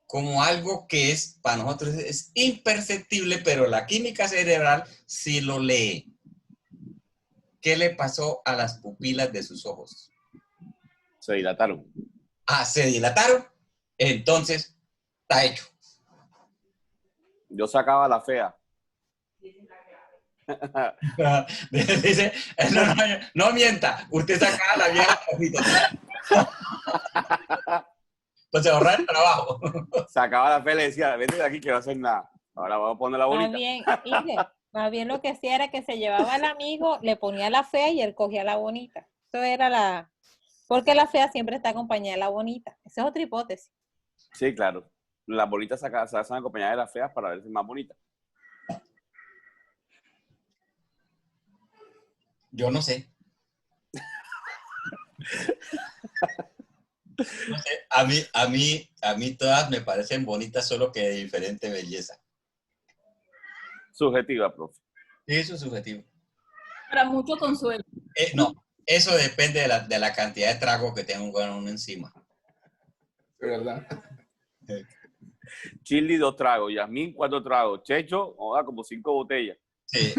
como algo que es, para nosotros es imperceptible, pero la química cerebral sí lo lee. ¿Qué le pasó a las pupilas de sus ojos? Se dilataron. Se dilataron, entonces está hecho. Yo sacaba la fea. Dice, no mienta, usted sacaba la vieja ojito. Pues se ahorra el trabajo. Sacaba la fea y le decía, vete de aquí que no hacer nada. Ahora vamos a poner la bonita. Más bien lo que hacía era que se llevaba al amigo, le ponía la fea y él cogía la bonita. Eso era porque la fea siempre está acompañada de la bonita. Esa es otra hipótesis. Sí, claro. Las bonitas se hacen acompañadas de las feas para verse más bonitas. Yo no sé. No sé. A mí todas me parecen bonitas, solo que de diferente belleza. Subjetiva, profe. Eso es subjetivo. Para mucho consuelo. No, eso depende de la cantidad de trago que tenga uno encima. De verdad. Chili, 2 tragos. Yasmín, 4 tragos. Checho, como 5 botellas. Sí,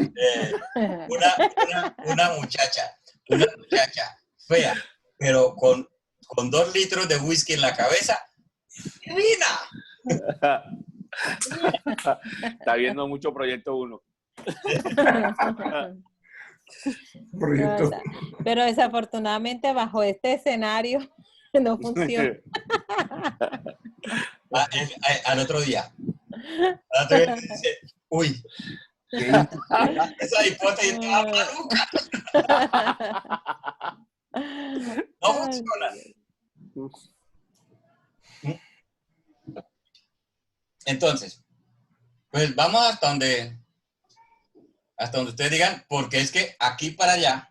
una muchacha fea, pero con 2 litros de whisky en la cabeza, divina. Está viendo mucho Proyecto 1. Proyecto. Pero desafortunadamente bajo este escenario no funciona. Al otro día dice, uy, esa hipótesis estaba maluca. No funciona. Entonces, pues vamos hasta donde ustedes digan, porque es que aquí para allá,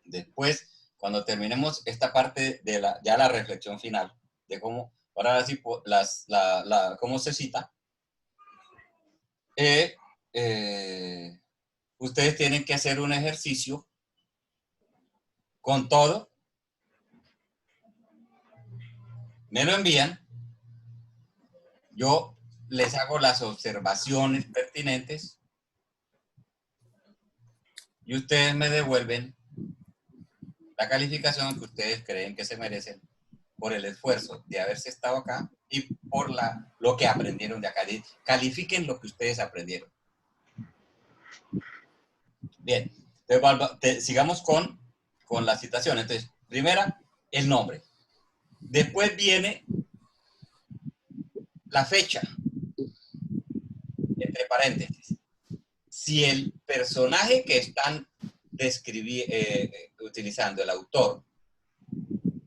después, cuando terminemos esta parte de la reflexión final, de cómo, ahora sí, cómo se cita, ustedes tienen que hacer un ejercicio con todo, me lo envían, yo les hago las observaciones pertinentes y ustedes me devuelven la calificación que ustedes creen que se merecen por el esfuerzo de haberse estado acá y por lo que aprendieron de acá. Califiquen lo que ustedes aprendieron. Bien, entonces, sigamos con la citación. Entonces, primera, el nombre. Después viene la fecha, entre paréntesis. Si el personaje que están utilizando, el autor,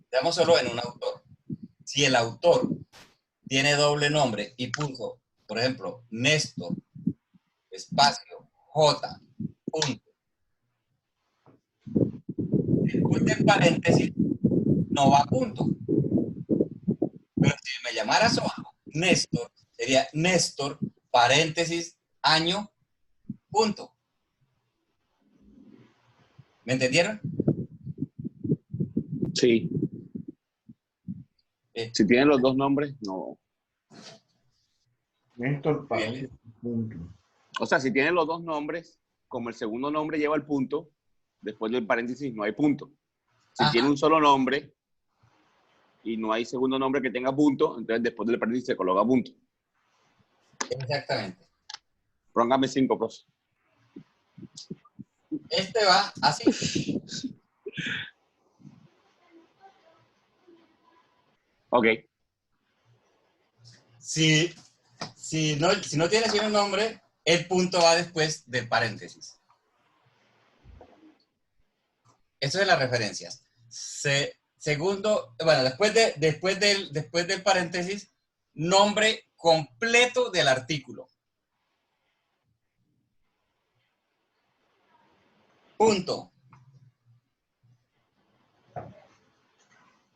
estamos solo en un autor. Si el autor tiene doble nombre y puso, por ejemplo, Néstor, espacio, J, punto. Después del paréntesis, no va punto. Pero si me llamara abajo, Néstor, sería Néstor, paréntesis, año, punto. ¿Me entendieron? Sí. Si tienen los 2 nombres, no. Néstor Párez. Punto. O sea, si tienen los 2 nombres, como el segundo nombre lleva el punto, después del paréntesis no hay punto. Si tiene un solo nombre y no hay segundo nombre que tenga punto, entonces después del paréntesis se coloca punto. Exactamente. Póngame 5, profe. Este va así. Ok. Si no tiene así un nombre, el punto va después del paréntesis. Eso es las referencias. Segundo, bueno, después del paréntesis, nombre completo del artículo. Punto.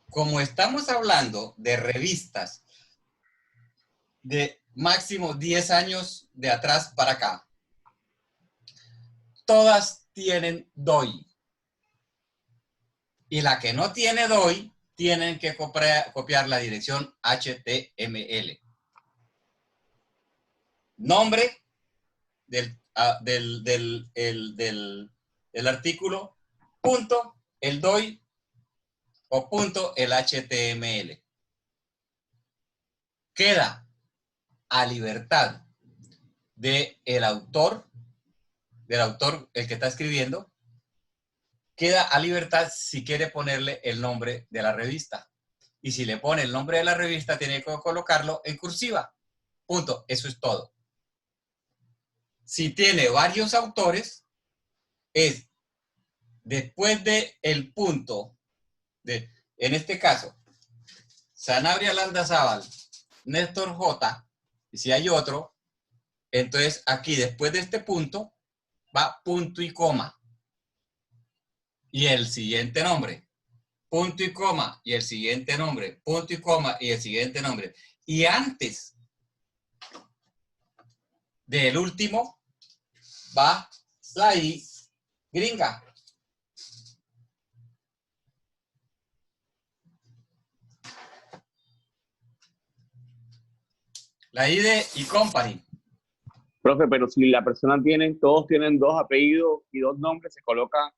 Como estamos hablando de revistas de máximo 10 años de atrás para acá, todas tienen DOI. Y la que no tiene DOI, tienen que copiar la dirección HTML. Nombre del artículo, punto, el DOI o punto, el HTML. Queda a libertad del autor, el que está escribiendo, queda a libertad si quiere ponerle el nombre de la revista. Y si le pone el nombre de la revista, tiene que colocarlo en cursiva. Punto. Eso es todo. Si tiene varios autores, es después del punto, en este caso, Sanabria Landazábal, Néstor J, y si hay otro, entonces aquí después de este punto, va punto y coma. y el siguiente nombre, punto y coma, y el siguiente nombre, punto y coma, y el siguiente nombre. Y antes del último va la I gringa. La I de y company. Profe, pero si la persona todos tienen dos apellidos y dos nombres, se coloca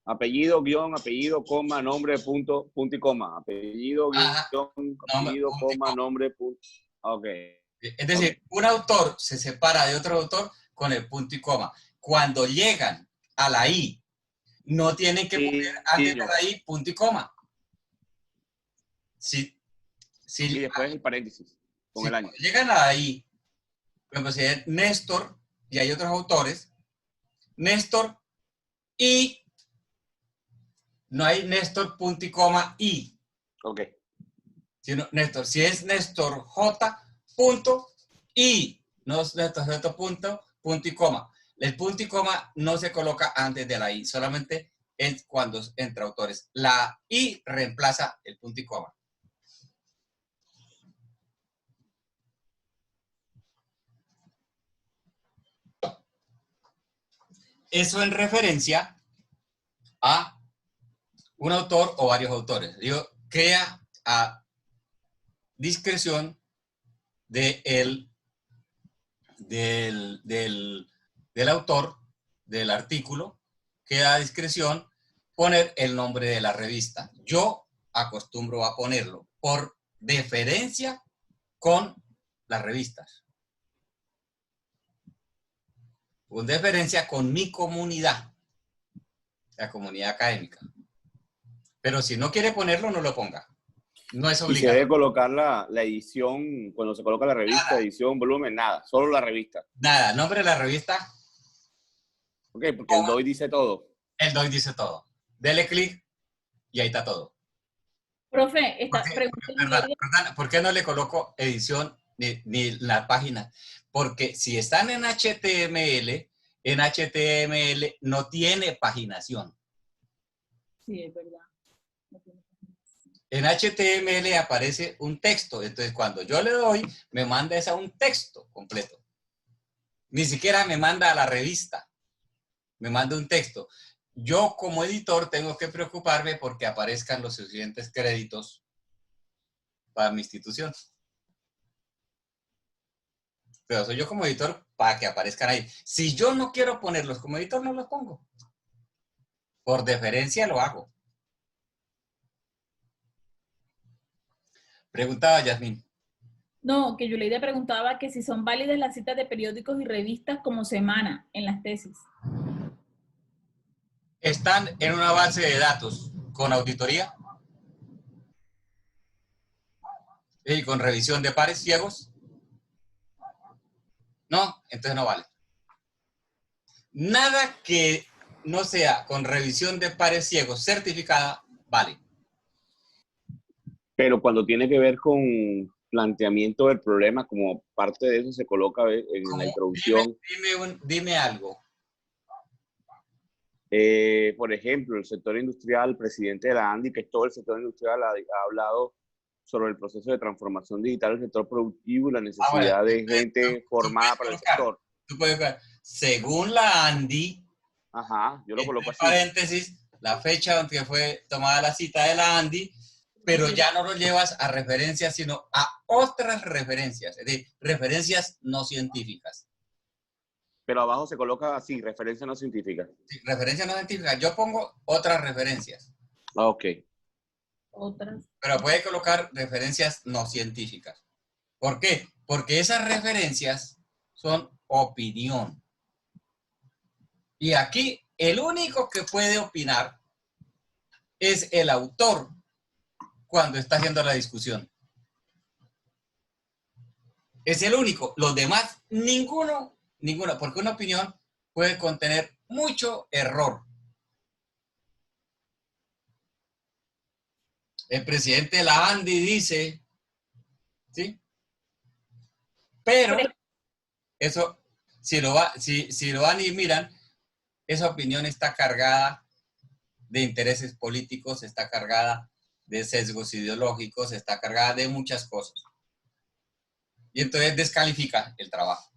apellido, guión, apellido, coma, nombre, punto, punto y coma. Apellido, guión, Ajá. apellido, Punto y coma, coma. nombre, punto. Ok. Es decir, un autor se separa de otro autor con el punto y coma. Cuando llegan a la I, no tienen que poner antes de la I punto y coma. Si Y después el paréntesis con el año. llegan a la I, por ejemplo, si es Néstor y hay otros autores, Néstor y no hay Néstor punto y coma I. Ok. Sino Néstor, si es Néstor J punto I, no es Néstor J punto y coma. El punto y coma no se coloca antes de la I, solamente es cuando entra autores. La I reemplaza el punto y coma. Eso en referencia a un autor o varios autores. Digo, crea a discreción del autor del artículo, queda a discreción poner el nombre de la revista. Yo acostumbro a ponerlo por deferencia con las revistas. Con deferencia con mi comunidad, la comunidad académica. Pero si no quiere ponerlo, no lo ponga. No es Y se obligatorio. debe colocar la edición, cuando se coloca la revista, Nada. edición, volumen, nada, solo la revista. Nada, nombre de la revista. Ok, porque el DOI dice todo. El DOI dice todo. Dele clic y ahí está todo. Profe, esta pregunta. Perdón, ¿por qué no le coloco edición ni la página? Porque si están en HTML no tiene paginación. Sí, es verdad. En HTML aparece un texto, entonces cuando yo le doy, me manda esa un texto completo. Ni siquiera me manda a la revista, me manda un texto. Yo como editor tengo que preocuparme porque aparezcan los suficientes créditos para mi institución. Pero soy yo como editor para que aparezcan ahí. Si yo no quiero ponerlos como editor, no los pongo. Por deferencia lo hago. Preguntaba Yasmín. No, que Yuleide preguntaba que si son válidas las citas de periódicos y revistas como semana en las tesis. Están en una base de datos con auditoría y con revisión de pares ciegos. No, entonces no vale. Nada que no sea con revisión de pares ciegos certificada, vale. Pero cuando tiene que ver con planteamiento del problema, como parte de eso se coloca en la introducción. Dime algo. Por ejemplo, el sector industrial, el presidente de la ANDI, que todo el sector industrial ha hablado sobre el proceso de transformación digital del sector productivo y la necesidad de gente formada para el sector. Tú puedes ver, según la ANDI, ajá, yo lo coloco así. Paréntesis, la fecha donde fue tomada la cita de la ANDI, pero ya no lo llevas a referencias, sino a otras referencias, es decir, referencias no científicas. Pero abajo se coloca así, referencia no científica. Sí, referencias no científicas. Yo pongo otras referencias. Ok. Otras. Pero puede colocar referencias no científicas. ¿Por qué? Porque esas referencias son opinión. Y aquí el único que puede opinar es el autor cuando está haciendo la discusión. Es el único. Los demás, ninguno, porque una opinión puede contener mucho error. El presidente de la ANDI dice, ¿sí? Pero eso, si lo van y miran, esa opinión está cargada de intereses políticos, está cargada de sesgos ideológicos, está cargada de muchas cosas. Y entonces descalifica el trabajo.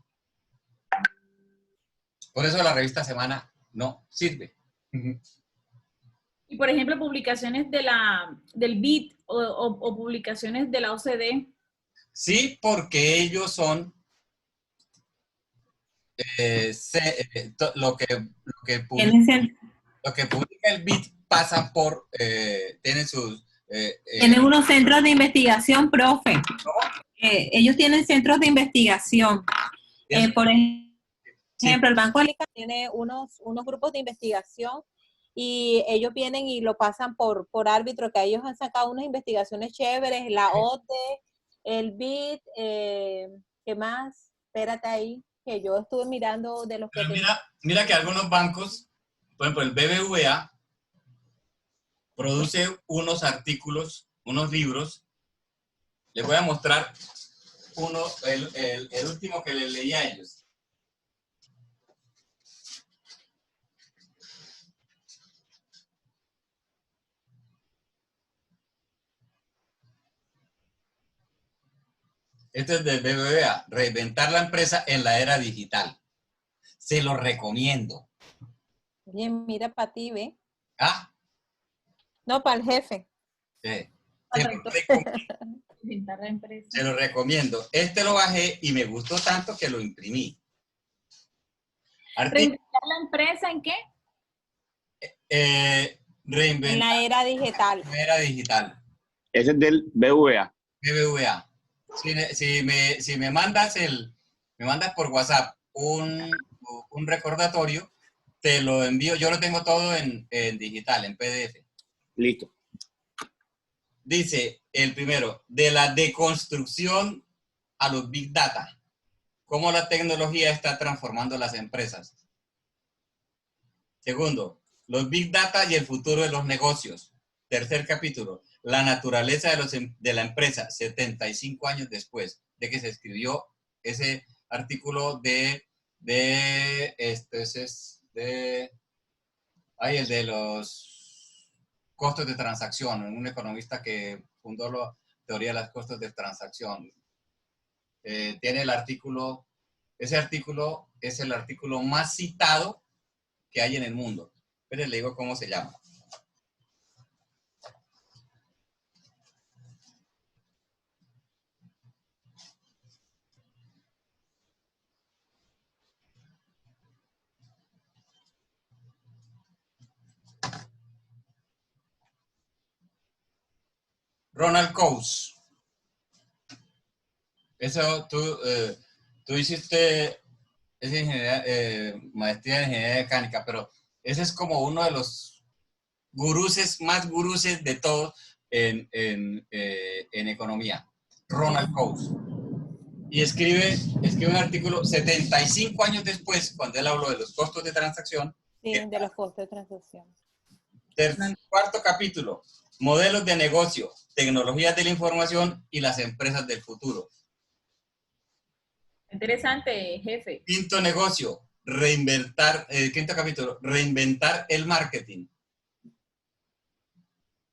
Por eso la revista Semana no sirve. Y por ejemplo, publicaciones del BID o publicaciones de la OCDE. Sí, porque ellos son lo que publica el BID pasa por, tienen sus... Tienen unos centros de investigación, profe. Ellos tienen centros de investigación. Por ejemplo, el Banco Alica tiene unos grupos de investigación y ellos vienen y lo pasan por árbitro, que ellos han sacado unas investigaciones chéveres, la OTE, el BID, ¿qué más? Espérate ahí, que yo estuve mirando de los que... Mira que algunos bancos, por ejemplo, el BBVA, produce unos artículos, unos libros. Les voy a mostrar el último que les leí a ellos. Este es del BBVA, Reinventar la empresa en la era digital. Se lo recomiendo. Bien, mira para ti, ¿ve? ¿Ah? No, para el jefe. Sí. Se lo recomiendo. Este lo bajé y me gustó tanto que lo imprimí. ¿Reinventar la empresa en qué? En la era digital. En la era digital. Ese es del BVA. BBVA. Si me mandas por WhatsApp un recordatorio, te lo envío. Yo lo tengo todo en digital, en PDF. Listo. Dice el primero, de la deconstrucción a los Big Data. Cómo la tecnología está transformando las empresas. Segundo, los Big Data y el futuro de los negocios. Tercer capítulo, la naturaleza de la empresa 75 años después de que se escribió ese artículo el de los costos de transacción, un economista que fundó la teoría de los costos de transacción. Tiene el artículo, ese artículo es el artículo más citado que hay en el mundo. Pero le digo cómo se llama. Ronald Coase. Eso tú hiciste esa maestría en ingeniería mecánica, pero ese es como uno de los guruses, más guruses de todos en economía. Ronald Coase. Y escribe un artículo 75 años después, cuando él habló de los costos de transacción. Sí, de los costos de transacción. Cuarto capítulo, modelos de negocio, tecnologías de la información y las empresas del futuro. Interesante, jefe. Quinto capítulo, reinventar el marketing.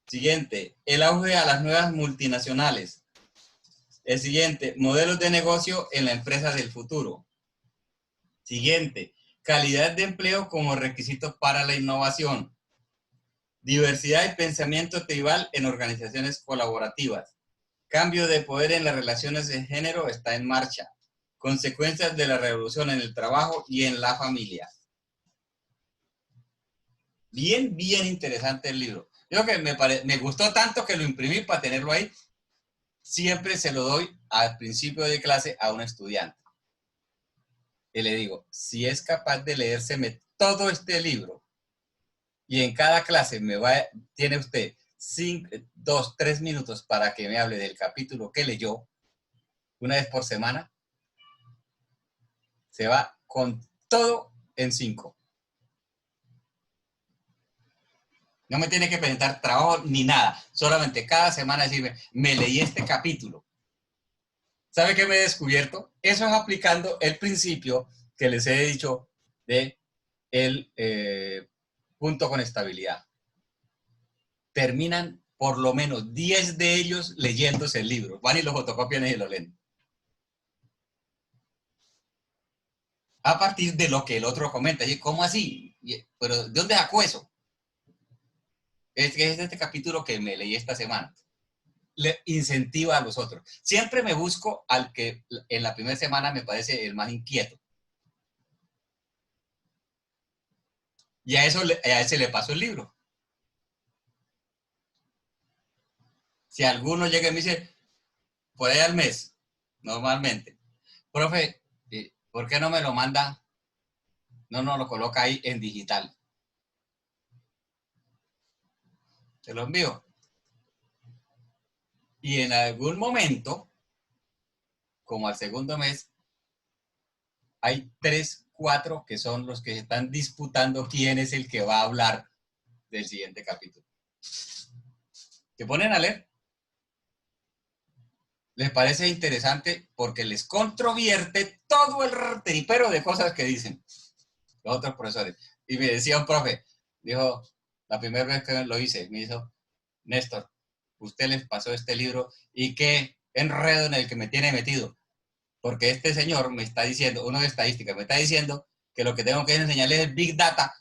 Siguiente, el auge a las nuevas multinacionales. El siguiente, modelos de negocio en la empresa del futuro. Siguiente, calidad de empleo como requisito para la innovación. Diversidad y pensamiento tribal en organizaciones colaborativas. Cambio de poder en las relaciones de género está en marcha. Consecuencias de la revolución en el trabajo y en la familia. Bien, bien interesante el libro. Yo que me gustó tanto que lo imprimí para tenerlo ahí. Siempre se lo doy al principio de clase a un estudiante. Y le digo, si es capaz de leérseme todo este libro y en cada clase tiene usted 2, 3 minutos para que me hable del capítulo que leyó, una vez por semana, se va con todo en 5. No me tiene que presentar trabajo ni nada. Solamente cada semana decirme, me leí este capítulo. ¿Sabe qué me he descubierto? Eso es aplicando el principio que les he dicho de el punto con estabilidad. terminan por lo menos 10 de ellos leyéndose el libro. Van y lo fotocopian y lo leen. A partir de lo que el otro comenta. Y, ¿cómo así? ¿Pero de dónde sacó eso? Es que es este capítulo que me leí esta semana. Le incentiva a los otros. Siempre me busco al que en la primera semana me parece el más inquieto. Y a ese le paso el libro. Si alguno llega y me dice, por ahí al mes, normalmente, profe, ¿por qué no me lo manda? No, lo coloca ahí en digital. Se lo envío. Y en algún momento, como al segundo mes, hay 3, 4 que son los que se están disputando quién es el que va a hablar del siguiente capítulo. Se ponen a leer. Les parece interesante porque les controvierte todo el tripero de cosas que dicen los otros profesores. Y me decía un profe, dijo, la primera vez que lo hice, me dijo, Néstor, usted les pasó este libro y qué enredo en el que me tiene metido. Porque este señor me está diciendo, uno de estadística, me está diciendo que lo que tengo que enseñarles es Big Data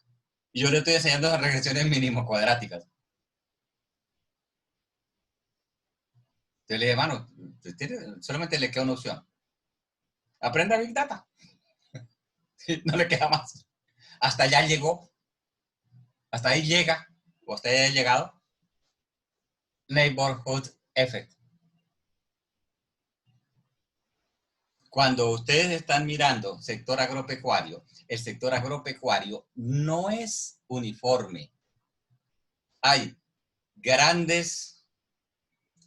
y yo le estoy enseñando las regresiones mínimo cuadráticas. Entonces le dije, hermano, solamente le queda una opción. Aprenda Big Data. No le queda más. Hasta allá llegó. Hasta ahí llega, o hasta ahí ha llegado. Neighborhood Effect. Cuando ustedes están mirando sector agropecuario, el sector agropecuario no es uniforme. Hay grandes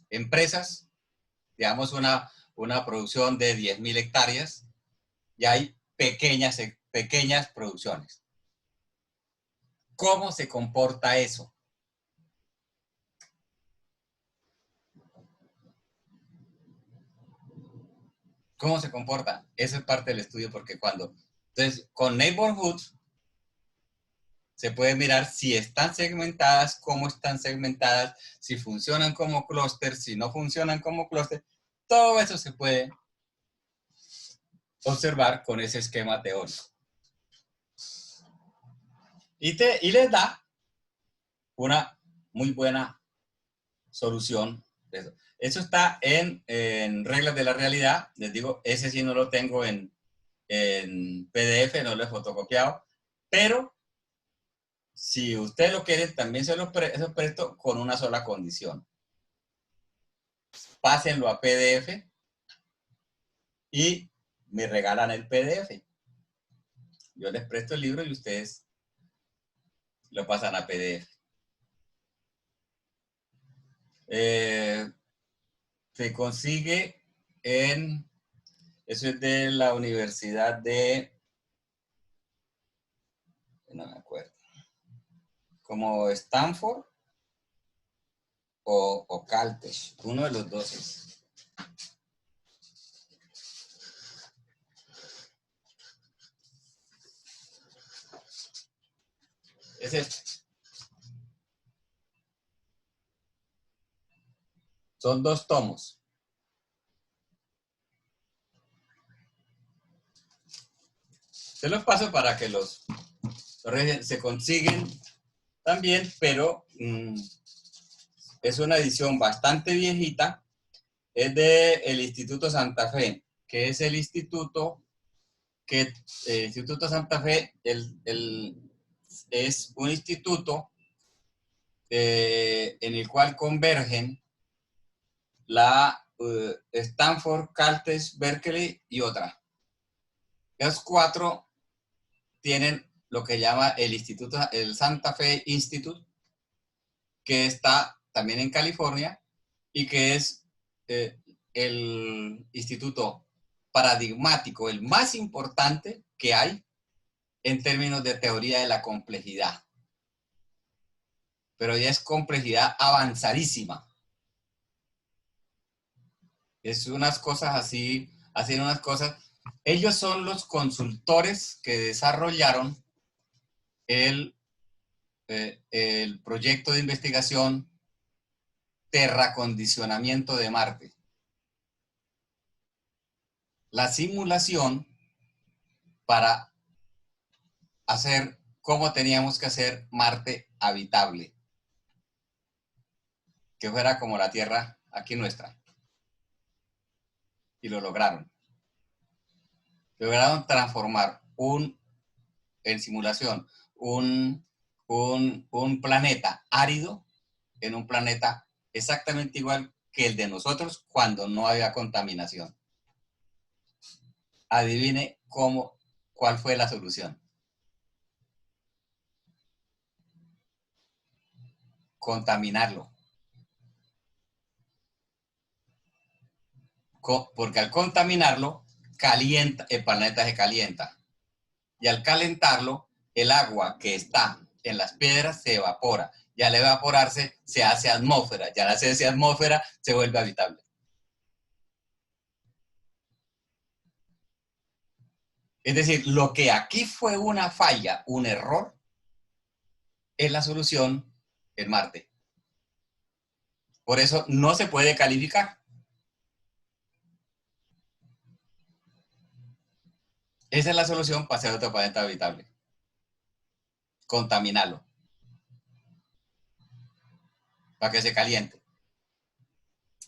empresas, digamos una producción de 10.000 hectáreas, y hay pequeñas producciones. ¿Cómo se comporta eso? ¿Cómo se comporta? Eso es parte del estudio porque entonces, con Neighborhoods se puede mirar si están segmentadas, cómo están segmentadas, si funcionan como clúster, si no funcionan como clúster. Todo eso se puede observar con ese esquema teórico. Y les da una muy buena solución de eso. Eso está en reglas de la realidad. Les digo, ese sí no lo tengo en PDF, no lo he fotocopiado, pero si usted lo quiere, también se lo presto con una sola condición. Pásenlo a PDF y me regalan el PDF. Yo les presto el libro y ustedes lo pasan a PDF. Se consigue eso es de la Universidad de, no me acuerdo, como Stanford o Caltech, uno de los dos es. Es este. Son 2 tomos. Se los paso para que los se consiguen también, pero es una edición bastante viejita. Es del Instituto Santa Fe, que es el instituto que Instituto Santa Fe es un instituto en el cual convergen la Stanford, Caltech, Berkeley y otra. Los 4 tienen lo que llama el Santa Fe Institute, que está también en California y que es el instituto paradigmático, el más importante que hay en términos de teoría de la complejidad. Pero ya es complejidad avanzadísima. Es unas cosas así, hacen unas cosas. Ellos son los consultores que desarrollaron el proyecto de investigación terracondicionamiento de Marte. La simulación para hacer cómo teníamos que hacer Marte habitable. Que fuera como la Tierra aquí nuestra. Y lo lograron. Lograron transformar en simulación un planeta árido en un planeta exactamente igual que el de nosotros cuando no había contaminación. Adivine cuál fue la solución. Contaminarlo. Porque al contaminarlo, el planeta se calienta. Y al calentarlo, el agua que está en las piedras se evapora. Y al evaporarse, se hace atmósfera. Y al hacerse atmósfera, se vuelve habitable. Es decir, lo que aquí fue una falla, un error, es la solución en Marte. Por eso no se puede calificar. Esa es la solución para hacer otro planeta habitable. Contaminarlo. Para que se caliente.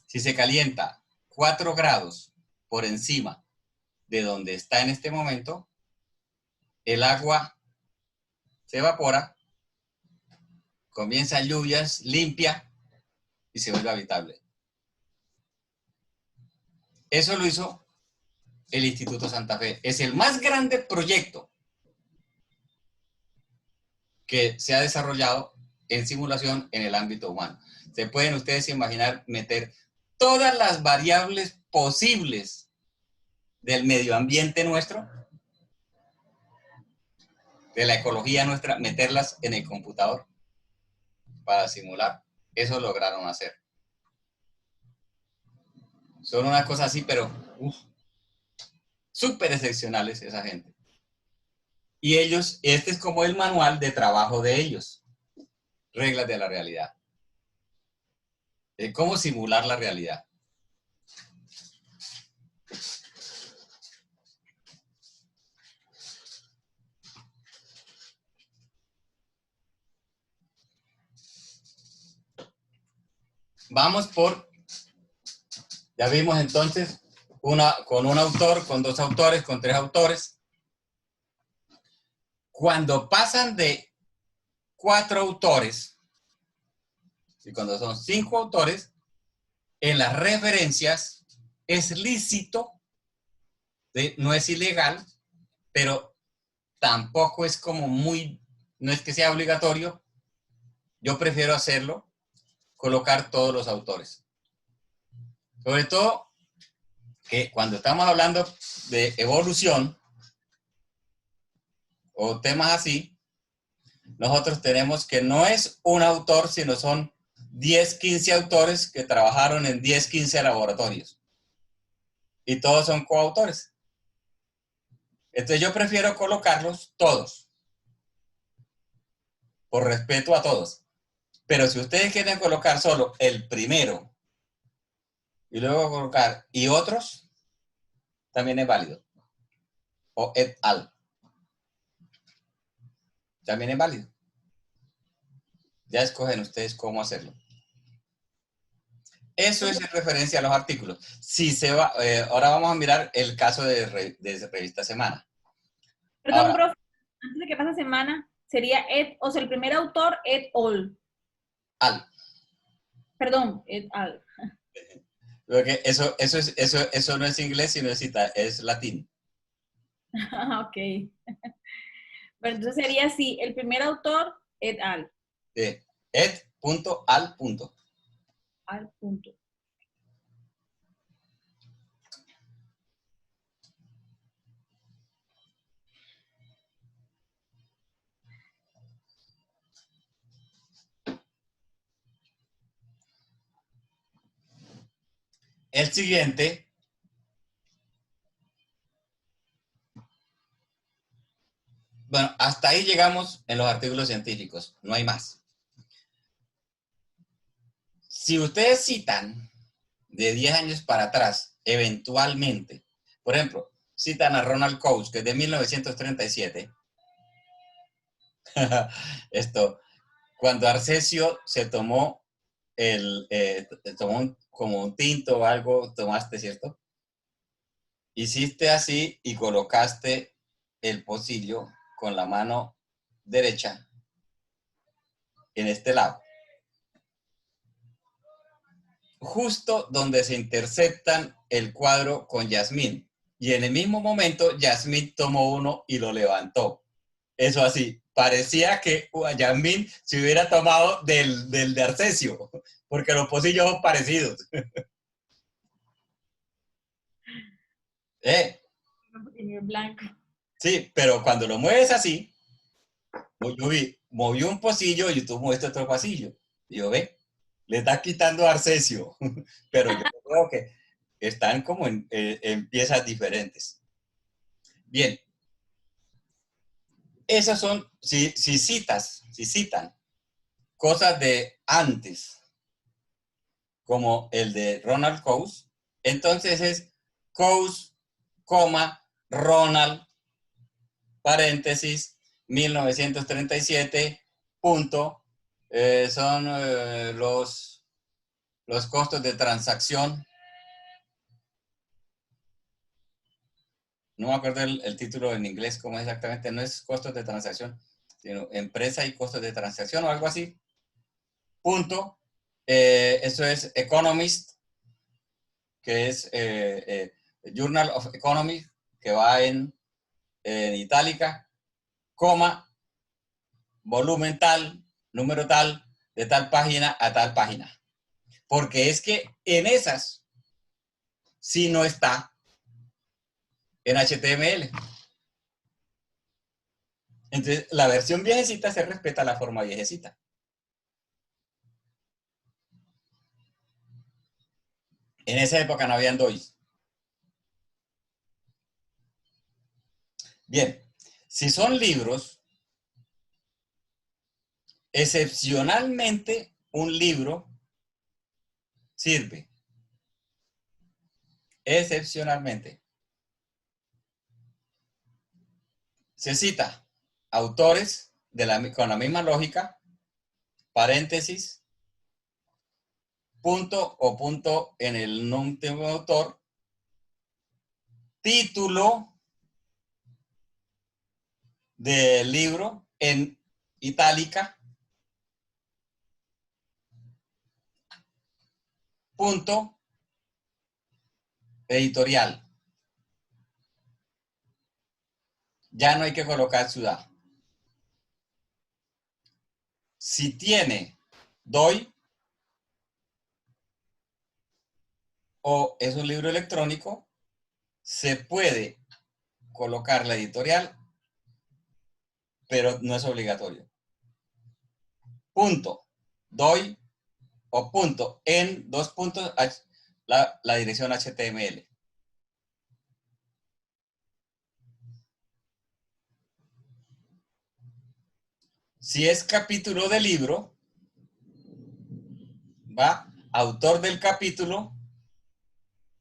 Si se calienta 4 grados por encima de donde está en este momento, el agua se evapora, comienza lluvias, limpia y se vuelve habitable. Eso lo hizo el Instituto Santa Fe. Es el más grande proyecto que se ha desarrollado en simulación en el ámbito humano. Se pueden ustedes imaginar meter todas las variables posibles del medio ambiente nuestro, de la ecología nuestra, meterlas en el computador para simular. Eso lograron hacer. Son unas cosas así, pero súper excepcionales esa gente. Y ellos, este es como el manual de trabajo de ellos. Reglas de la realidad. De cómo simular la realidad. Vamos ya vimos entonces, con un autor, con 2 autores, con 3 autores. Cuando pasan de 4 autores, y cuando son 5 autores, en las referencias es lícito, no es ilegal, pero tampoco es como no es que sea obligatorio. Yo prefiero hacerlo, colocar todos los autores. Sobre todo que cuando estamos hablando de evolución o temas así, nosotros tenemos que no es un autor, sino son 10, 15 autores que trabajaron en 10, 15 laboratorios. Y todos son coautores. Entonces yo prefiero colocarlos todos, por respeto a todos. Pero si ustedes quieren colocar solo el primero y luego colocar y otros, también es válido. O et al. También es válido. Ya escogen ustedes cómo hacerlo. Eso es en referencia a los artículos. Si se va, ahora vamos a mirar el caso de Revista Semana. Perdón, Ahora, profe, antes de que pase semana, sería o sea, el primer autor, et al. al. Perdón, et al. Porque eso no es inglés, sino es latín. Ok. Pero entonces sería así, el primer autor, et al. Et.al. Al punto. El siguiente bueno, hasta ahí llegamos en los artículos científicos, no hay más. Si ustedes citan de 10 años para atrás, eventualmente, por ejemplo, citan a Ronald Coase, que es de 1937, esto, cuando Arcesio se tomó como un tinto o algo, tomaste, ¿cierto? Hiciste así y colocaste el pocillo con la mano derecha en este lado, justo donde se interceptan el cuadro con Yasmín. Y en el mismo momento, Yasmín tomó uno y lo levantó. Eso así, parecía que Yasmín se hubiera tomado del de Arcesio, porque los pocillos son parecidos. En blanco. Sí, pero cuando lo mueves así, yo vi, movió un pocillo y tú mueves otro pasillo. Y yo, ve, le está quitando Arcesio, pero yo creo que están como en piezas diferentes. Bien, esas son, si citan cosas de antes, como el de Ronald Coase, entonces es Coase, Ronald, paréntesis, 1937, punto, son los costos de transacción. No me acuerdo el título en inglés, cómo es exactamente, no es costos de transacción, sino empresa y costos de transacción o algo así. Punto. Eso es Economist, que es Journal of Economy, que va en itálica, coma, volumen tal, número tal, de tal página a tal página. Porque es que en esas sí no está en HTML. Entonces, la versión viejecita se respeta la forma viejecita. En esa época no habían DOIs. Bien, si son libros, excepcionalmente un libro sirve. Excepcionalmente. Se cita autores con la misma lógica, paréntesis, punto o punto en el nombre de autor, título del libro en itálica, punto, editorial. Ya no hay que colocar ciudad. Si tiene DOI o es un libro electrónico, se puede colocar la editorial, pero no es obligatorio. Punto, DOI o punto en dos puntos la dirección HTML. Si es capítulo de libro, va, autor del capítulo,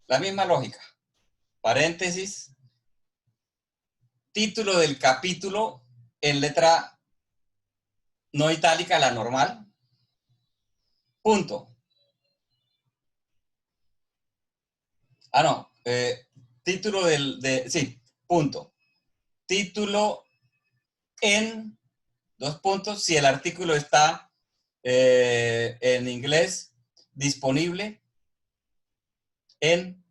la misma lógica. Paréntesis, título del capítulo en letra no itálica, la normal, punto. Título sí, punto. Título en dos puntos, si el artículo está en inglés, disponible en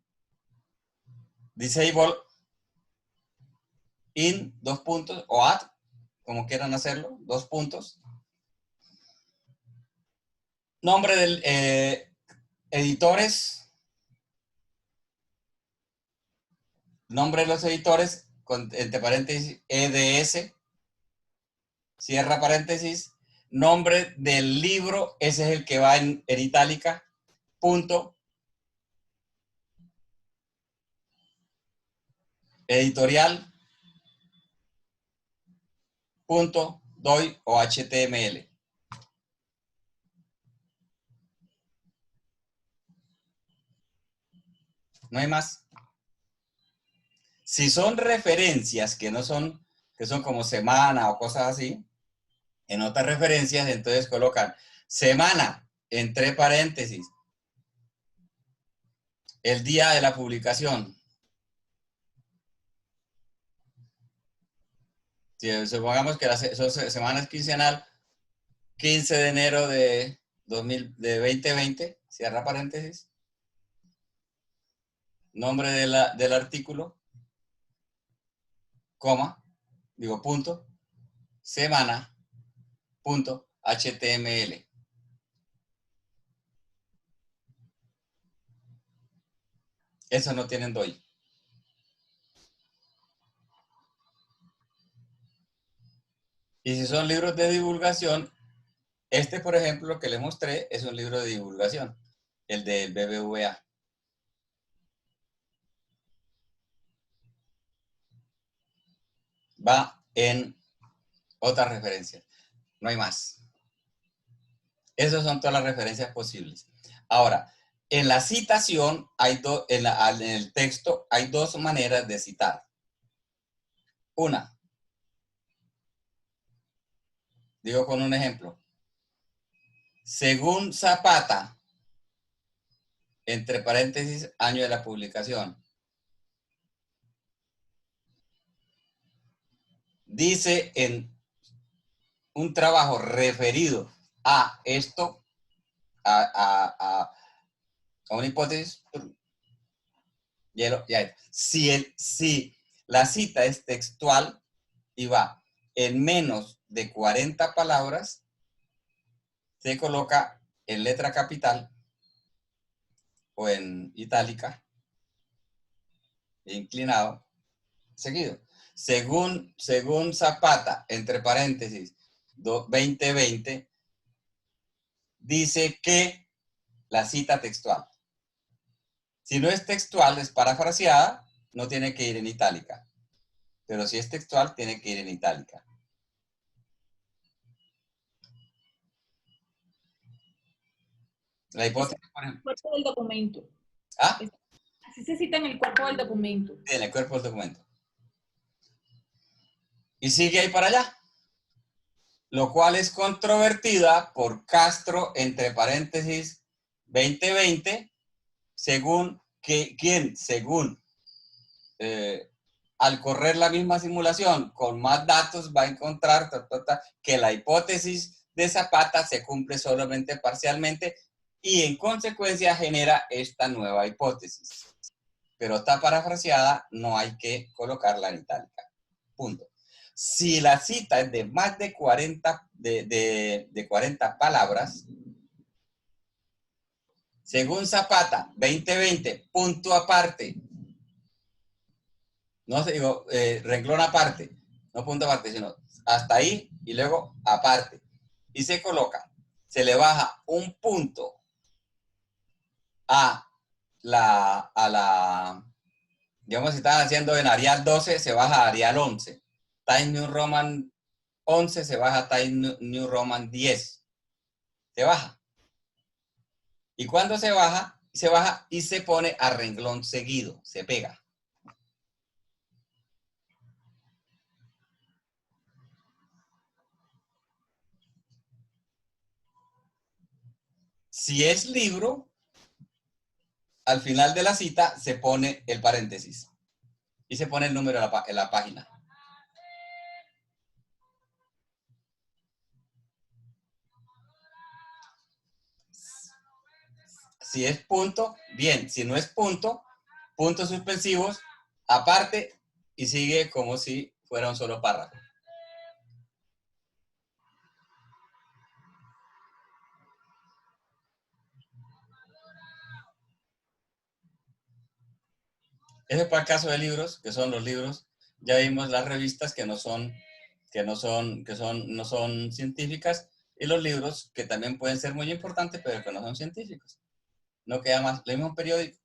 disable in dos puntos o at, como quieran hacerlo, dos puntos. Nombre del editores. Nombre de los editores, entre paréntesis, EDS, cierra paréntesis. Nombre del libro, ese es el que va en itálica, punto. Editorial, punto, DOI o HTML. No hay más. Si son referencias que no son, que son como semana o cosas así, en otras referencias, entonces colocan semana, entre paréntesis, el día de la publicación. Si supongamos que la semana es quincenal, 15 de enero de 2020, cierra paréntesis, nombre del artículo, coma, digo punto, semana, punto, HTML. Eso no tienen DOI. Y si son libros de divulgación, este, por ejemplo, lo que le mostré es un libro de divulgación, el del BBVA. Va en otras referencias. No hay más. Esas son todas las referencias posibles. Ahora, en la citación, en el texto, hay dos maneras de citar. Una, digo con un ejemplo. Según Zapata, entre paréntesis, año de la publicación. Dice en un trabajo referido a esto, a una hipótesis, ya. Si la cita es textual y va en menos de 40 palabras, se coloca en letra capital o en itálica, inclinado, seguido. Según Zapata, entre paréntesis, 2020, dice que la cita textual. Si no es textual, es parafraseada, no tiene que ir en itálica. Pero si es textual, tiene que ir en itálica. La hipótesis, por ejemplo. El cuerpo del documento. ¿Ah? Así se cita en el cuerpo del documento. En el cuerpo del documento. Y sigue ahí para allá. Lo cual es controvertida por Castro, entre paréntesis, 2020, según al correr la misma simulación con más datos va a encontrar que la hipótesis de Zapata se cumple solamente parcialmente y en consecuencia genera esta nueva hipótesis. Pero está parafraseada, no hay que colocarla en itálica. Punto. Si la cita es de más de 40, de 40 palabras, según Zapata, 2020, punto aparte, no sé, digo, renglón aparte, no punto aparte, sino hasta ahí y luego aparte. Y se coloca, se le baja un punto a la, digamos, si estaban haciendo en Arial 12, se baja a Arial 11. Times New Roman 11 se baja a Times New Roman 10. Se baja. Y cuando se baja y se pone a renglón seguido, se pega. Si es libro, al final de la cita se pone el paréntesis y se pone el número en la página. Si es punto, bien. Si no es punto, puntos suspensivos, aparte, y sigue como si fuera un solo párrafo. Ese es para el caso de libros, que son los libros. Ya vimos las revistas que no son científicas, y los libros que también pueden ser muy importantes, pero que no son científicos. No queda más, el mismo periódico.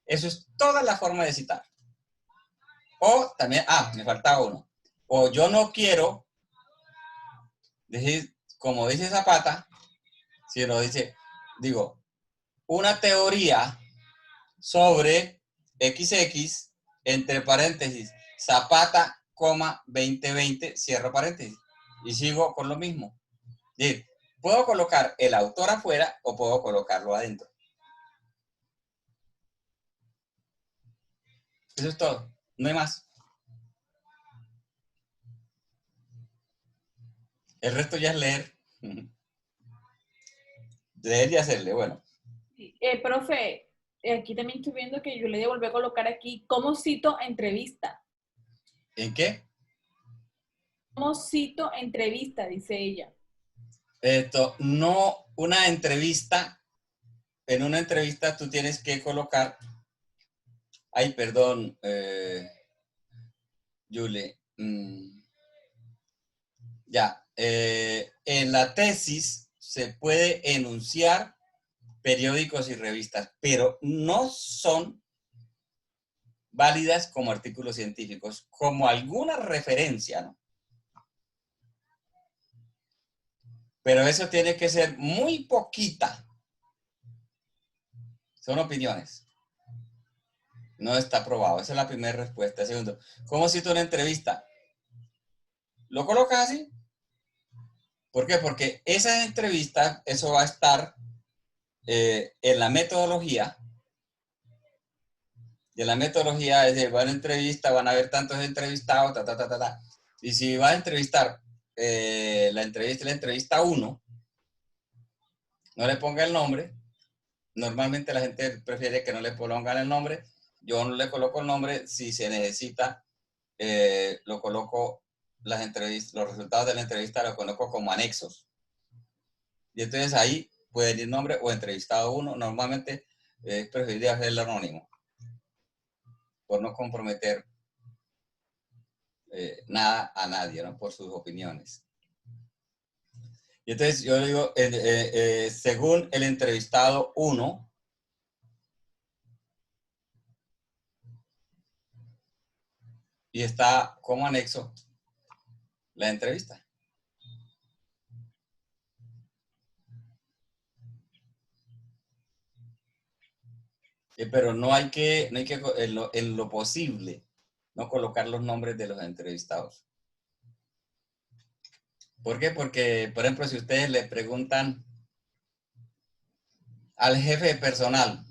Eso es toda la forma de citar. O también, me faltaba uno. O yo no quiero decir, como dice Zapata, sino digo, una teoría sobre XX, entre paréntesis, Zapata, 2020, cierro paréntesis. Y sigo con lo mismo. Es decir, puedo colocar el autor afuera o puedo colocarlo adentro. Eso es todo. No hay más. El resto ya es leer. Leer y hacerle. Bueno. Profe, aquí también estoy viendo que yo le volví a colocar aquí, ¿cómo cito entrevista? ¿En qué? ¿Cómo cito entrevista? Dice ella. No una entrevista. En una entrevista tú tienes que colocar. Ay, perdón, Yule. Ya. En la tesis se puede enunciar periódicos y revistas, pero no son válidas como artículos científicos, como alguna referencia, ¿no? Pero eso tiene que ser muy poquita. Son opiniones. No está aprobado. Esa es la primera respuesta. Segundo, ¿cómo cito una entrevista? ¿Lo colocas así? ¿Por qué? Porque esa entrevista, eso va a estar en la metodología. Y en la metodología es decir, va a una entrevista, van a haber tantos entrevistados, Y si va a entrevistar la entrevista 1, no le ponga el nombre. Normalmente la gente prefiere que no le pongan el nombre. Yo no le coloco el nombre. Si se necesita, lo coloco los resultados de la entrevista los coloco como anexos. Y entonces ahí puede ir nombre o entrevistado 1. Normalmente es preferible hacerlo anónimo por no comprometer nada a nadie, ¿no? Por sus opiniones. Y entonces yo digo, según el entrevistado 1, y está como anexo la entrevista. Pero no hay que en lo posible, no colocar los nombres de los entrevistados. ¿Por qué? Porque, por ejemplo, si ustedes le preguntan al jefe de personal,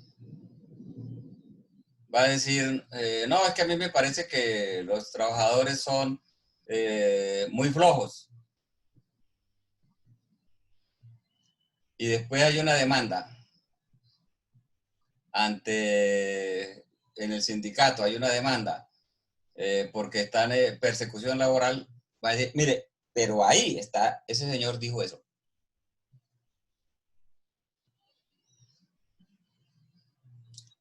va a decir, no, es que a mí me parece que los trabajadores son muy flojos. Y después hay una demanda en el sindicato, hay una demanda porque están en persecución laboral. Va a decir, mire, pero ahí está, ese señor dijo eso.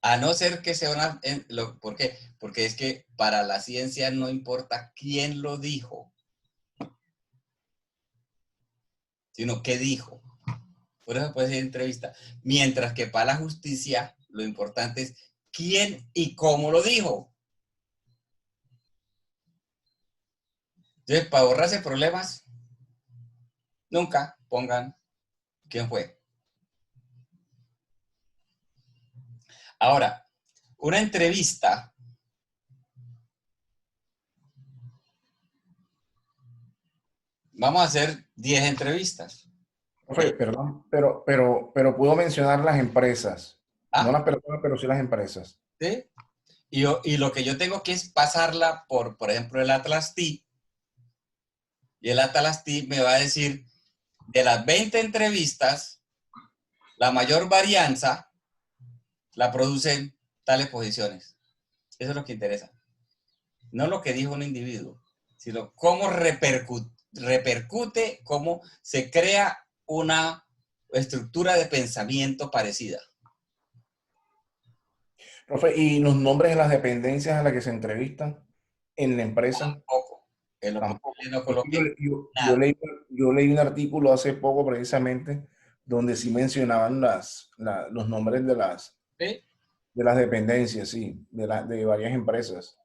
A no ser que sea una... ¿Por qué? Porque es que para la ciencia no importa quién lo dijo, sino qué dijo. Por eso puede ser entrevista. Mientras que para la justicia lo importante es quién y cómo lo dijo. Entonces, para ahorrarse problemas, nunca pongan quién fue. Ahora, una entrevista... Vamos a hacer 10 entrevistas. Profe, perdón, pero puedo mencionar las empresas. No las personas, pero sí las empresas. ¿Sí? Y lo que yo tengo que es pasarla por ejemplo, el Atlas T. Y el Atlas T me va a decir, de las 20 entrevistas, la mayor varianza la producen tales posiciones. Eso es lo que interesa. No lo que dijo un individuo, sino cómo repercute, cómo se crea una estructura de pensamiento parecida. Profe, ¿y los nombres de las dependencias a las que se entrevistan en la empresa? Tampoco. En lo Tampoco. posible no coloquen Yo leí un artículo hace poco precisamente donde sí mencionaban los nombres de ¿sí? de las dependencias, sí, de varias empresas.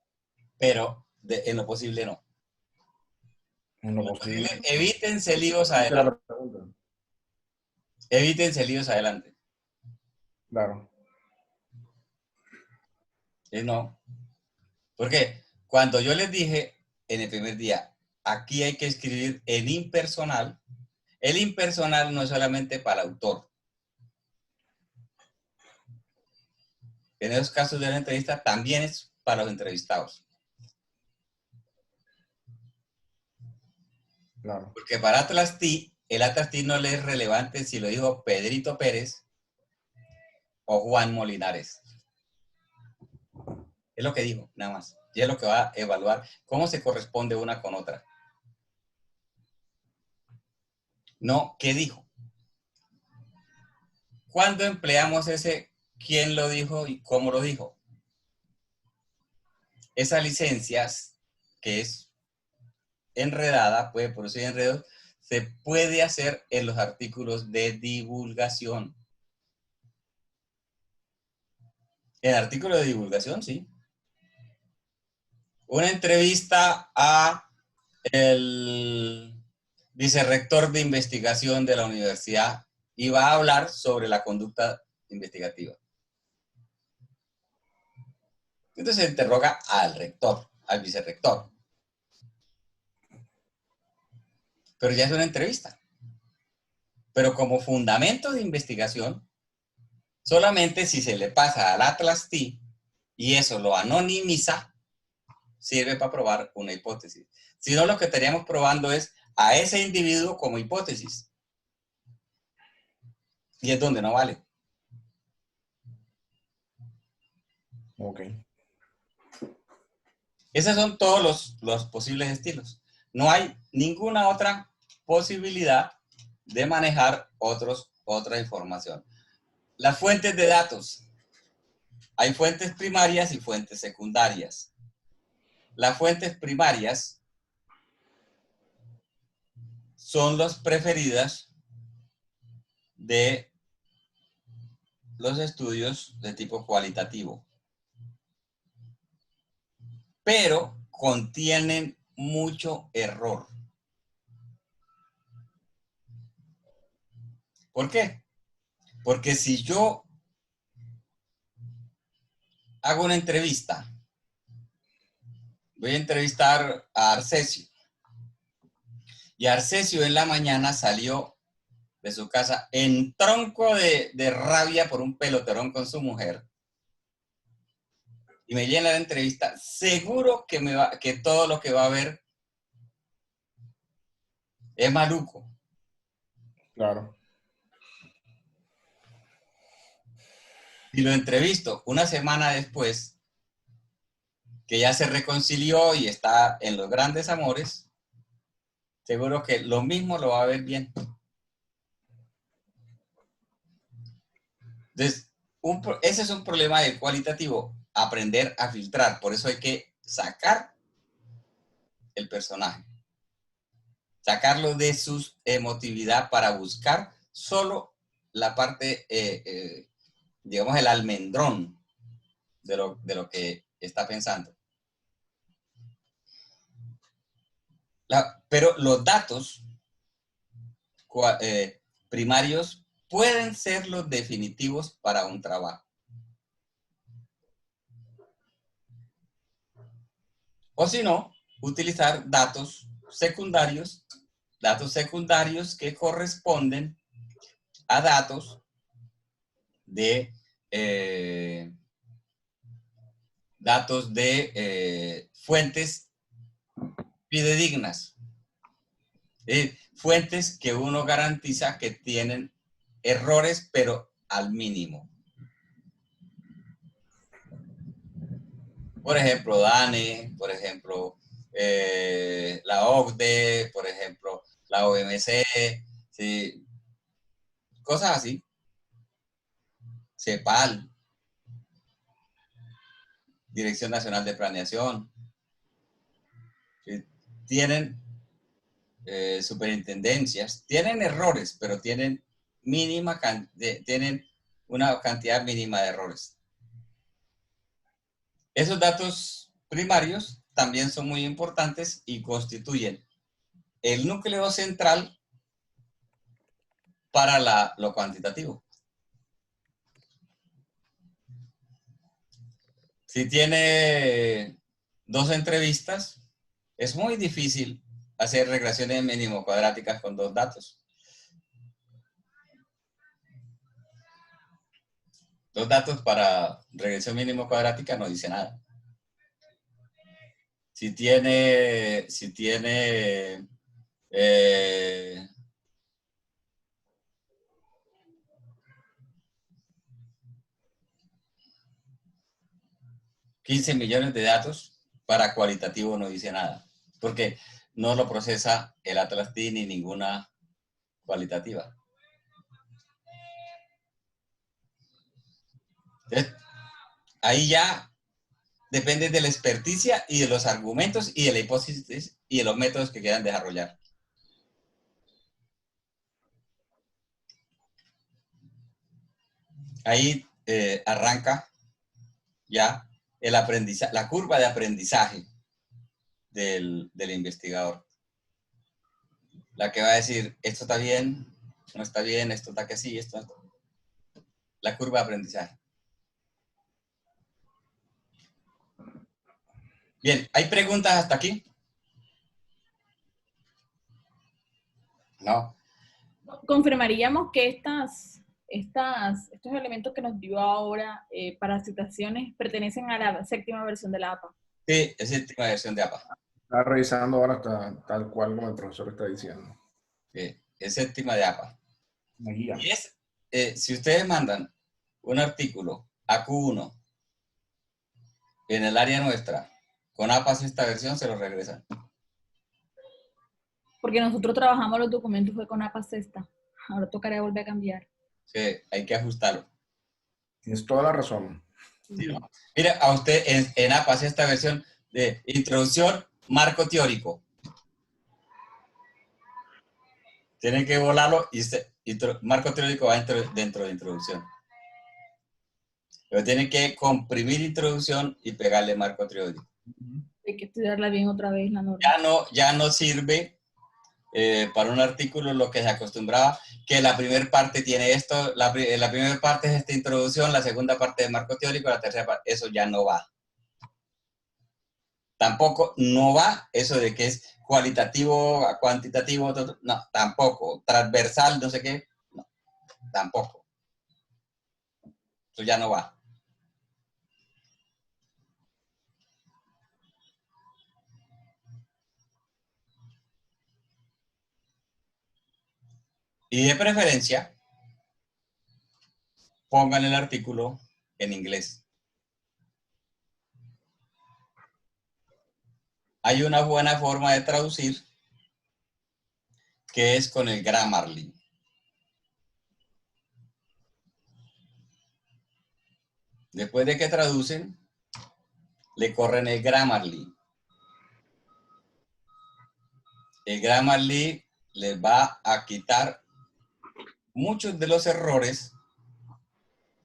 Pero en lo posible no. En lo posible. Evítense líos adelante. Evítense líos adelante. Claro. No. Porque cuando yo les dije en el primer día, aquí hay que escribir en impersonal, el impersonal no es solamente para el autor. En esos casos de la entrevista también es para los entrevistados. Claro. Porque para Atlas T, el Atlas T no le es relevante si lo dijo Pedrito Pérez o Juan Molinares. Es lo que dijo, nada más. Y es lo que va a evaluar cómo se corresponde una con otra. No, ¿qué dijo? ¿Cuándo empleamos ese quién lo dijo y cómo lo dijo? Esas licencias, que es enredada, puede producir enredos, se puede hacer en los artículos de divulgación. En artículo de divulgación, sí. Una entrevista a el vicerrector de investigación de la universidad y va a hablar sobre la conducta investigativa. Entonces se interroga al rector, al vicerrector. Pero ya es una entrevista. Pero como fundamento de investigación, solamente si se le pasa al Atlas T y eso lo anonimiza, sirve para probar una hipótesis. Si no, lo que estaríamos probando es a ese individuo como hipótesis. Y es donde no vale. Ok. Esos son todos los posibles estilos. No hay ninguna otra posibilidad de manejar otra información. Las fuentes de datos. Hay fuentes primarias y fuentes secundarias. Las fuentes primarias son las preferidas de los estudios de tipo cualitativo, pero contienen mucho error. ¿Por qué? Porque si yo hago una entrevista, voy a entrevistar a Arcesio, y Arcesio en la mañana salió de su casa en tronco de rabia por un peloterón con su mujer, y me llena la entrevista, seguro que todo lo que va a ver es maluco. Claro. Si lo entrevisto una semana después, que ya se reconcilió y está en los grandes amores, seguro que lo mismo lo va a ver bien. Entonces, ese es un problema del cualitativo, aprender a filtrar. Por eso hay que sacar el personaje, sacarlo de su emotividad para buscar solo la parte, digamos, el almendrón de lo que está pensando. Pero los datos primarios pueden ser los definitivos para un trabajo. O si no, utilizar datos secundarios que corresponden a datos de fuentes fidedignas. Fuentes que uno garantiza que tienen errores, pero al mínimo. Por ejemplo, DANE, por ejemplo, la OCDE, por ejemplo, la OMC, ¿sí? Cosas así. CEPAL, Dirección Nacional de Planeación, ¿sí? Tienen superintendencias, tienen errores, pero tienen una cantidad mínima de errores. Esos datos primarios también son muy importantes y constituyen el núcleo central para lo cuantitativo. Si tiene 2 entrevistas, es muy difícil hacer regresiones mínimo cuadráticas con 2 datos. 2 datos para regresión mínimo cuadrática no dice nada. Si tiene 15 millones de datos, para cualitativo no dice nada, porque no lo procesa el Atlas D ni ninguna cualitativa. Entonces, ahí ya depende de la experticia y de los argumentos y de la hipótesis y de los métodos que quieran desarrollar. Ahí arranca ya el aprendizaje, la curva de aprendizaje del investigador. La que va a decir, esto está bien, no está bien, esto está que sí, esto no está. La curva de aprendizaje. Bien, ¿hay preguntas hasta aquí? No. Confirmaríamos que estos elementos que nos dio ahora para citaciones pertenecen a la 7ª versión de la APA. Sí, es la última versión de APA. Está revisando ahora tal cual como el profesor está diciendo. Sí, es 7ª de APA. Una guía. Y es, si ustedes mandan un artículo a Q1 en el área nuestra, con APA 6ª versión, se lo regresan. Porque nosotros trabajamos los documentos fue con APA 6ª. Ahora tocaría volver a cambiar. Sí, hay que ajustarlo. Tienes toda la razón. Sí, ¿no? Mira, a usted en APA 6ª versión de introducción, marco teórico. Tienen que volarlo y marco teórico va dentro de introducción. Pero tienen que comprimir introducción y pegarle marco teórico. Hay que estudiarla bien otra vez la norma. Ya no sirve para un artículo lo que se acostumbraba, que la primera parte tiene esto, la primera parte es esta introducción, la segunda parte es marco teórico, la tercera parte, eso ya no va. Tampoco no va eso de que es cualitativo, cuantitativo, no, tampoco. Transversal, no sé qué, no, tampoco. Eso ya no va. Y de preferencia, pongan el artículo en inglés. Hay una buena forma de traducir que es con el Grammarly. Después de que traducen, le corren el Grammarly. El Grammarly les va a quitar muchos de los errores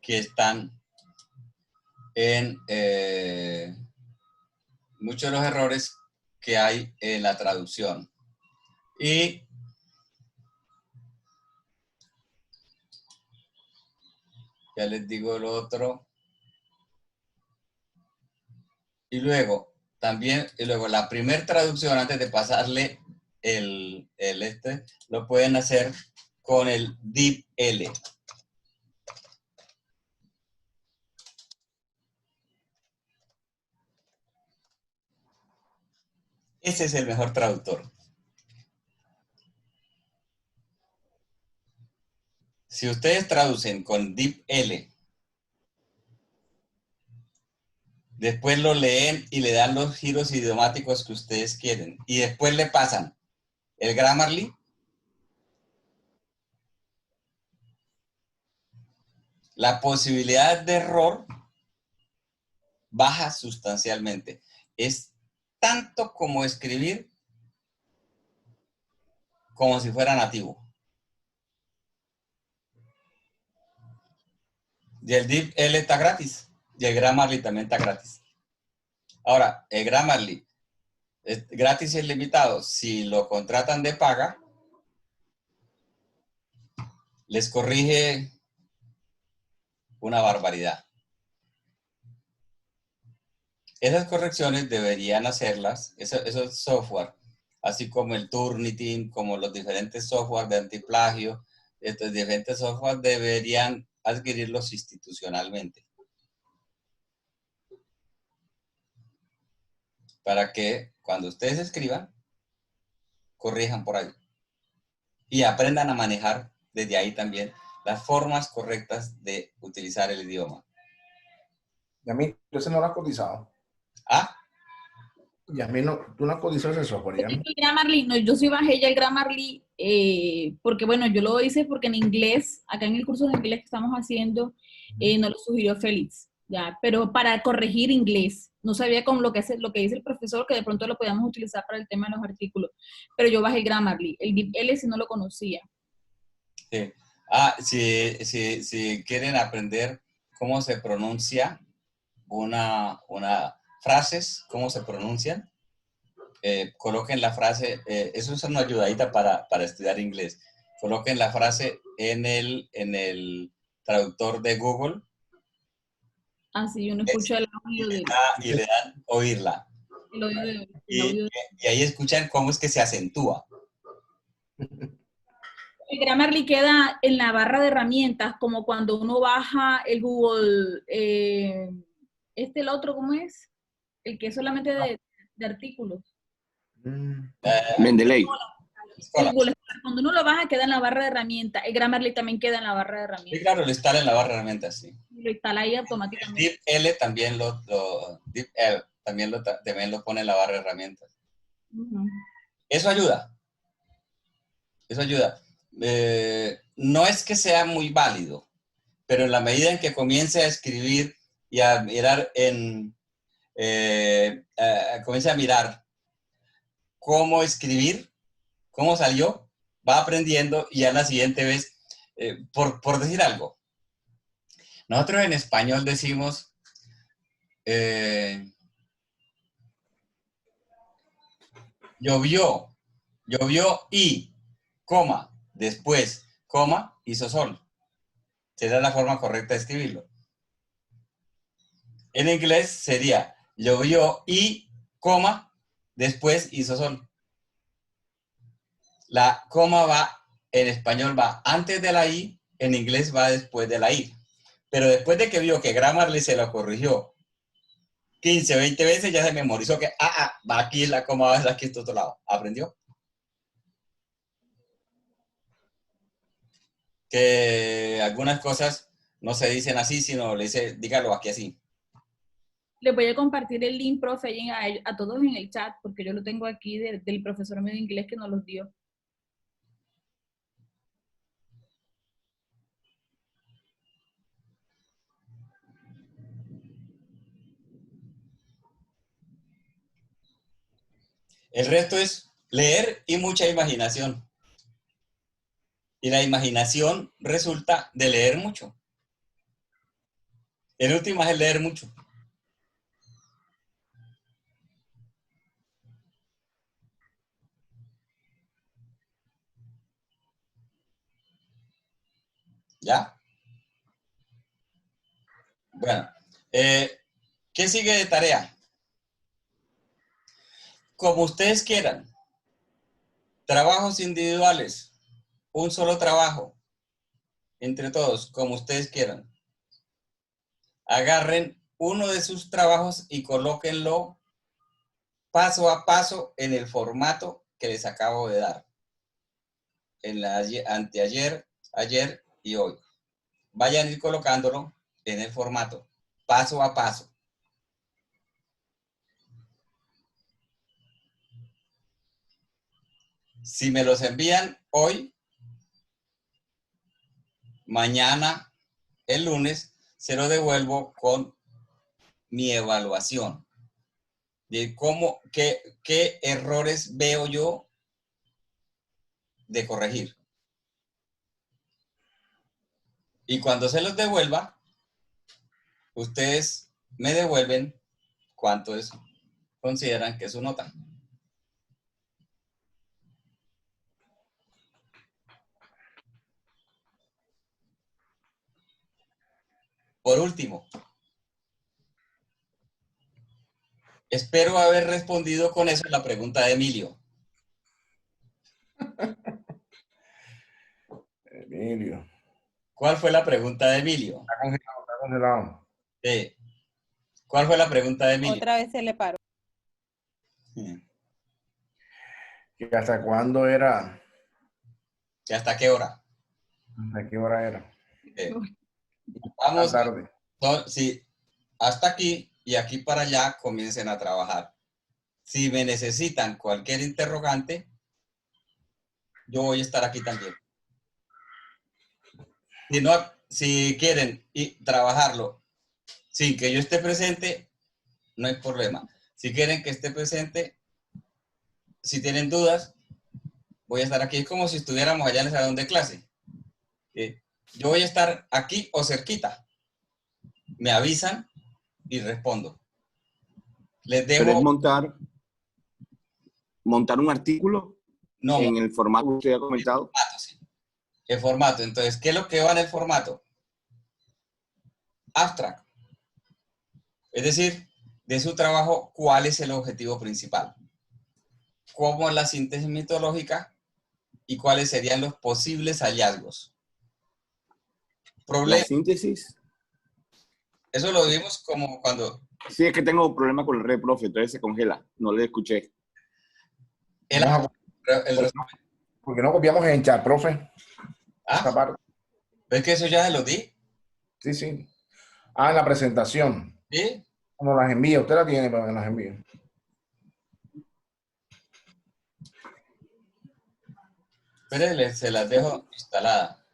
que están en muchos de los errores que hay en la traducción. Y ya les digo lo otro. Y luego, la primera traducción, antes de pasarle lo pueden hacer con el DeepL. Ese es el mejor traductor. Si ustedes traducen con DeepL, después lo leen y le dan los giros idiomáticos que ustedes quieren. Y después le pasan el Grammarly, la posibilidad de error baja sustancialmente. Es tanto como escribir como si fuera nativo. Y el DeepL está gratis. Y el Grammarly también está gratis. Ahora, el Grammarly es gratis y limitado. Si lo contratan de paga, les corrige una barbaridad. Esas correcciones deberían hacerlas, esos software, así como el Turnitin, como los diferentes software de antiplagio, estos diferentes software deberían adquirirlos institucionalmente para que cuando ustedes escriban, corrijan por ahí y aprendan a manejar desde ahí también las formas correctas de utilizar el idioma. Y a mí, entonces no lo has cotizado. Ah, Y a mí no, tú no has cotizado ese software, ya. El Grammarly, no, yo sí bajé ya el Grammarly, porque bueno, yo lo hice porque en inglés, acá en el curso de inglés que estamos haciendo, nos lo sugirió Félix, ya, pero para corregir inglés, no sabía con lo que dice el profesor, que de pronto lo podíamos utilizar para el tema de los artículos, pero yo bajé el Grammarly, el DeepL sí no lo conocía. sí. Si quieren aprender cómo se pronuncia una frases, cómo se pronuncian, coloquen la frase, eso es una ayudadita para estudiar inglés. Coloquen la frase en el traductor de Google. Así uno escucha el audio Y le dan oírla. el audio de, el Y, audio de- y ahí escuchan cómo es que se acentúa. El Grammarly queda en la barra de herramientas, como cuando uno baja el Google, el otro, ¿cómo es? El que es solamente de artículos. Mendeley. El Google, cuando uno lo baja, queda en la barra de herramientas. El Grammarly también queda en la barra de Sí, herramientas. claro, lo instala en la barra de herramientas, sí. Lo instala ahí El automáticamente. DeepL también también lo pone en la barra de herramientas. Uh-huh. Eso ayuda. Eso ayuda. No es que sea muy válido, pero en la medida en que comience a escribir y a mirar comience a mirar cómo escribir, cómo salió, va aprendiendo y ya la siguiente vez, por decir algo, nosotros en español decimos llovió y, coma, después, coma, hizo sol. Sería la forma correcta de escribirlo. En inglés sería llovió y, coma, después hizo sol. La coma va, en español va antes de la I, en inglés va después de la I. Pero después de que vio que Grammarly se lo corrigió 15, 20 veces, ya se memorizó que, va aquí la coma, va aquí este otro lado. ¿Aprendió? Que algunas cosas no se dicen así, sino le dice, dígalo aquí así. Les voy a compartir el link, profe, a todos en el chat, porque yo lo tengo aquí del profesor mío de inglés que nos los dio. El resto es leer y mucha imaginación. Y la imaginación resulta de leer mucho. En últimas es leer mucho. ¿Ya? Bueno, ¿qué sigue de tarea? Como ustedes quieran. Trabajos individuales. Un solo trabajo. Entre todos, como ustedes quieran. Agarren uno de sus trabajos y colóquenlo paso a paso en el formato que les acabo de dar. En la anteayer, ayer y hoy. Vayan a ir colocándolo en el formato, paso a paso. Si me los envían hoy, mañana, el lunes, se lo devuelvo con mi evaluación de qué errores veo yo de corregir. Y cuando se los devuelva, ustedes me devuelven cuánto consideran que es su nota. Por último, Espero haber respondido con eso la pregunta de Emilio. Emilio. ¿Cuál fue la pregunta de Emilio? Está congelado, está congelado. ¿Cuál fue la pregunta de Emilio? Otra vez se le paró. ¿Que hasta cuándo era? ¿Y hasta qué hora? ¿Hasta qué hora era? Vamos, tarde. sí, hasta aquí y aquí para allá comiencen a trabajar. Si me necesitan cualquier interrogante, yo voy a estar aquí también. Si no, si quieren trabajarlo sin que yo esté presente, no hay problema. Si quieren que esté presente, si tienen dudas, voy a estar aquí. Es como si estuviéramos allá en el salón de clase. Yo voy a estar aquí o cerquita. Me avisan y respondo. Les Pero es dejo... montar un artículo No, en el formato que usted ha comentado. sí. El formato. Entonces, ¿qué es lo que va en el formato? Abstract. Es decir, de su trabajo, ¿cuál es el objetivo principal? ¿Cómo es la síntesis metodológica? ¿Y cuáles serían los posibles hallazgos? La síntesis. Eso lo vimos como cuando... Sí, es que tengo problema con el red, profe, entonces se congela. No le escuché. ¿Por qué no copiamos en chat, profe? Esa ¿Ah? parte. ¿Ves que eso ya se lo di? Sí, sí. En la presentación. ¿Sí? Nos las envía. Usted la tiene, pero me las envía. Espérenle, se las dejo instalada.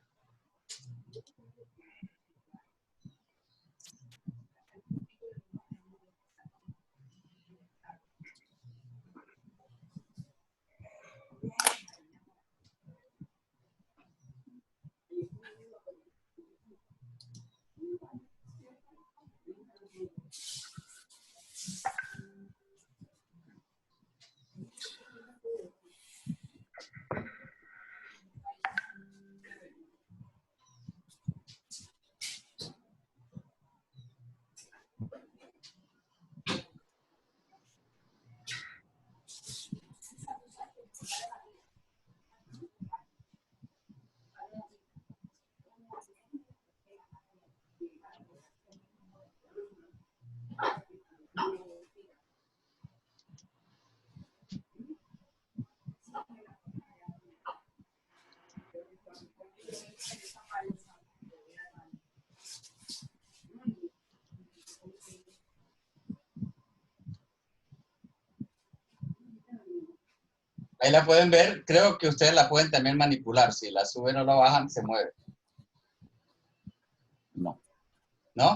Ahí la pueden ver. Creo que ustedes la pueden también manipular. Si la suben o la bajan, se mueve. No. ¿No?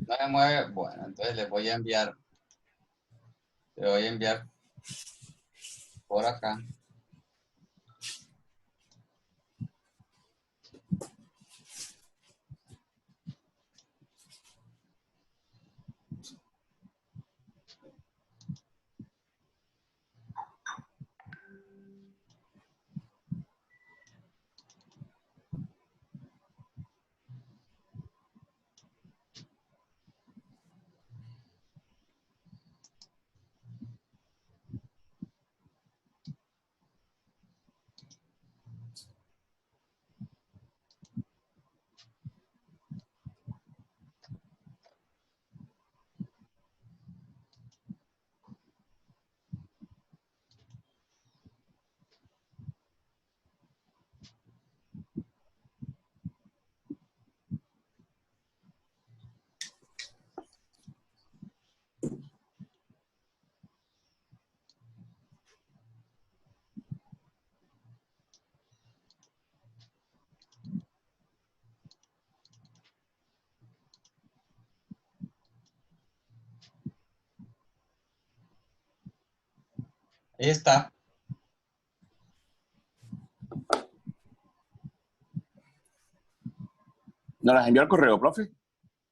No se mueve. Bueno, entonces les voy a enviar. Le voy a enviar por acá. Ahí está. ¿No las envió al correo, profe?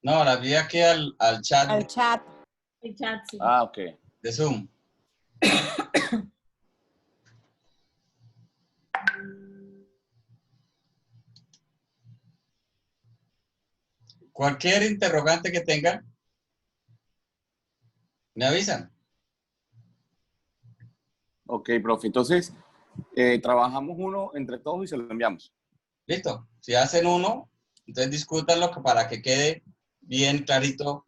No, la envié aquí al chat Al chat. El chat, sí. Ah, ok. de Zoom. Cualquier interrogante que tengan, Me avisan. Ok, profe. Entonces, trabajamos uno entre todos y se lo enviamos. Listo. Si hacen uno, entonces discútanlo para que quede bien clarito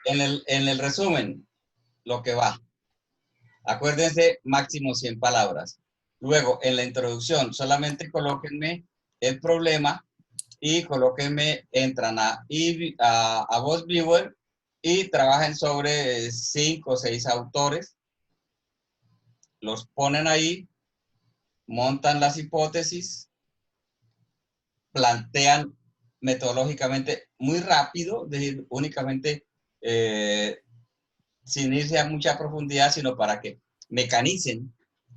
en el resumen lo que va. Acuérdense, máximo 100 palabras. Luego, en la introducción, solamente colóquenme el problema y colóquenme, entran a Voz Viewer y trabajen sobre 5 o 6 autores. Los ponen ahí, montan las hipótesis, plantean metodológicamente muy rápido, es decir, únicamente sin irse a mucha profundidad, sino para que mecanicen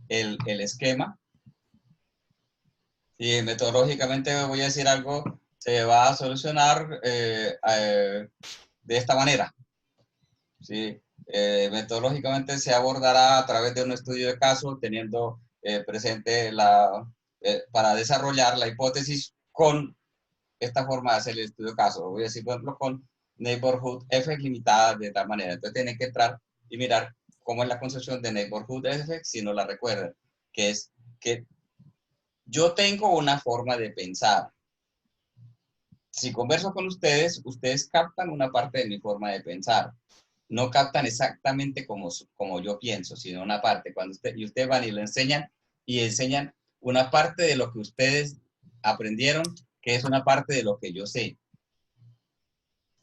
el esquema. Y metodológicamente voy a decir algo, se va a solucionar de esta manera. ¿Sí? Metodológicamente se abordará a través de un estudio de caso, teniendo presente para desarrollar la hipótesis con esta forma de hacer el estudio de caso. Voy a decir, por ejemplo, con Neighborhood Effect limitada de tal manera. Entonces tienen que entrar y mirar cómo es la concepción de Neighborhood Effect, si no la recuerdan, que es que yo tengo una forma de pensar. Si converso con ustedes, ustedes captan una parte de mi forma de pensar. No captan exactamente como yo pienso, sino una parte. Y ustedes van y lo enseñan, y enseñan una parte de lo que ustedes aprendieron, que es una parte de lo que yo sé.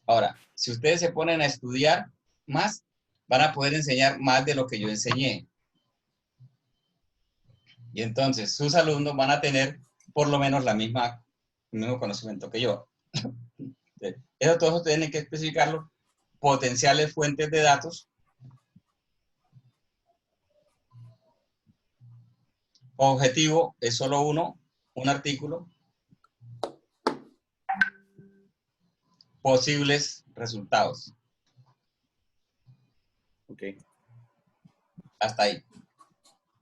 Ahora, si ustedes se ponen a estudiar más, van a poder enseñar más de lo que yo enseñé. Y entonces sus alumnos van a tener por lo menos el mismo conocimiento que yo. Eso todos tienen que especificarlo. Potenciales fuentes de datos. Objetivo es solo un artículo. Posibles resultados. Ok. Hasta ahí.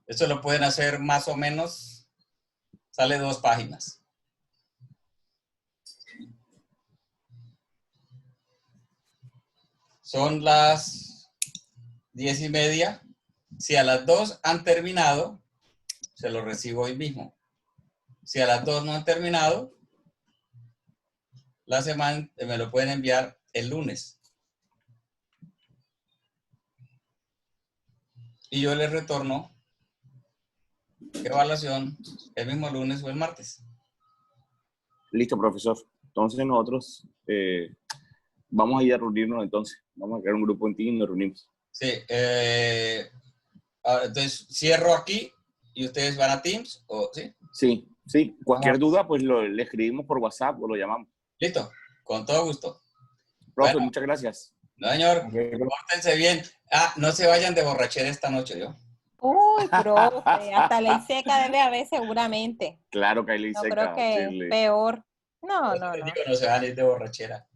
Esto lo pueden hacer más o menos, sale 2 páginas. Son las 10:30. Si a las 2 han terminado, se lo recibo hoy mismo. Si a las 2 no han terminado, la semana me lo pueden enviar el lunes. Y yo les retorno evaluación el mismo lunes o el martes. Listo, profesor. Entonces nosotros vamos a ir a reunirnos entonces. Vamos a crear un grupo en Teams y nos reunimos. Sí. Entonces, cierro aquí y ustedes van a Teams, ¿o sí? Sí, sí. Cualquier duda, pues le escribimos por WhatsApp o lo llamamos. Listo, con todo gusto. Profe, Bueno, muchas gracias. no, señor, pórtense bien. No se vayan de borrachera esta noche, ¿yo? Uy, profe, hasta ley seca debe haber seguramente. Claro que hay ley No seca. creo que Chile. peor. No. Digo, no se van a ir de borrachera.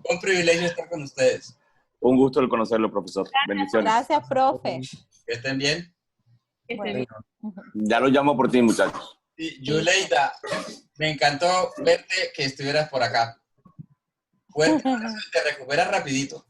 Un privilegio estar con ustedes. Un gusto el conocerlo, profesor. Bendiciones. Gracias, profe. Que estén bien. Que esté bien. Ya lo llamo por ti, muchachos. Y Yuleida, me encantó verte que estuvieras por acá. Fuerte abrazo y te recuperas rapidito.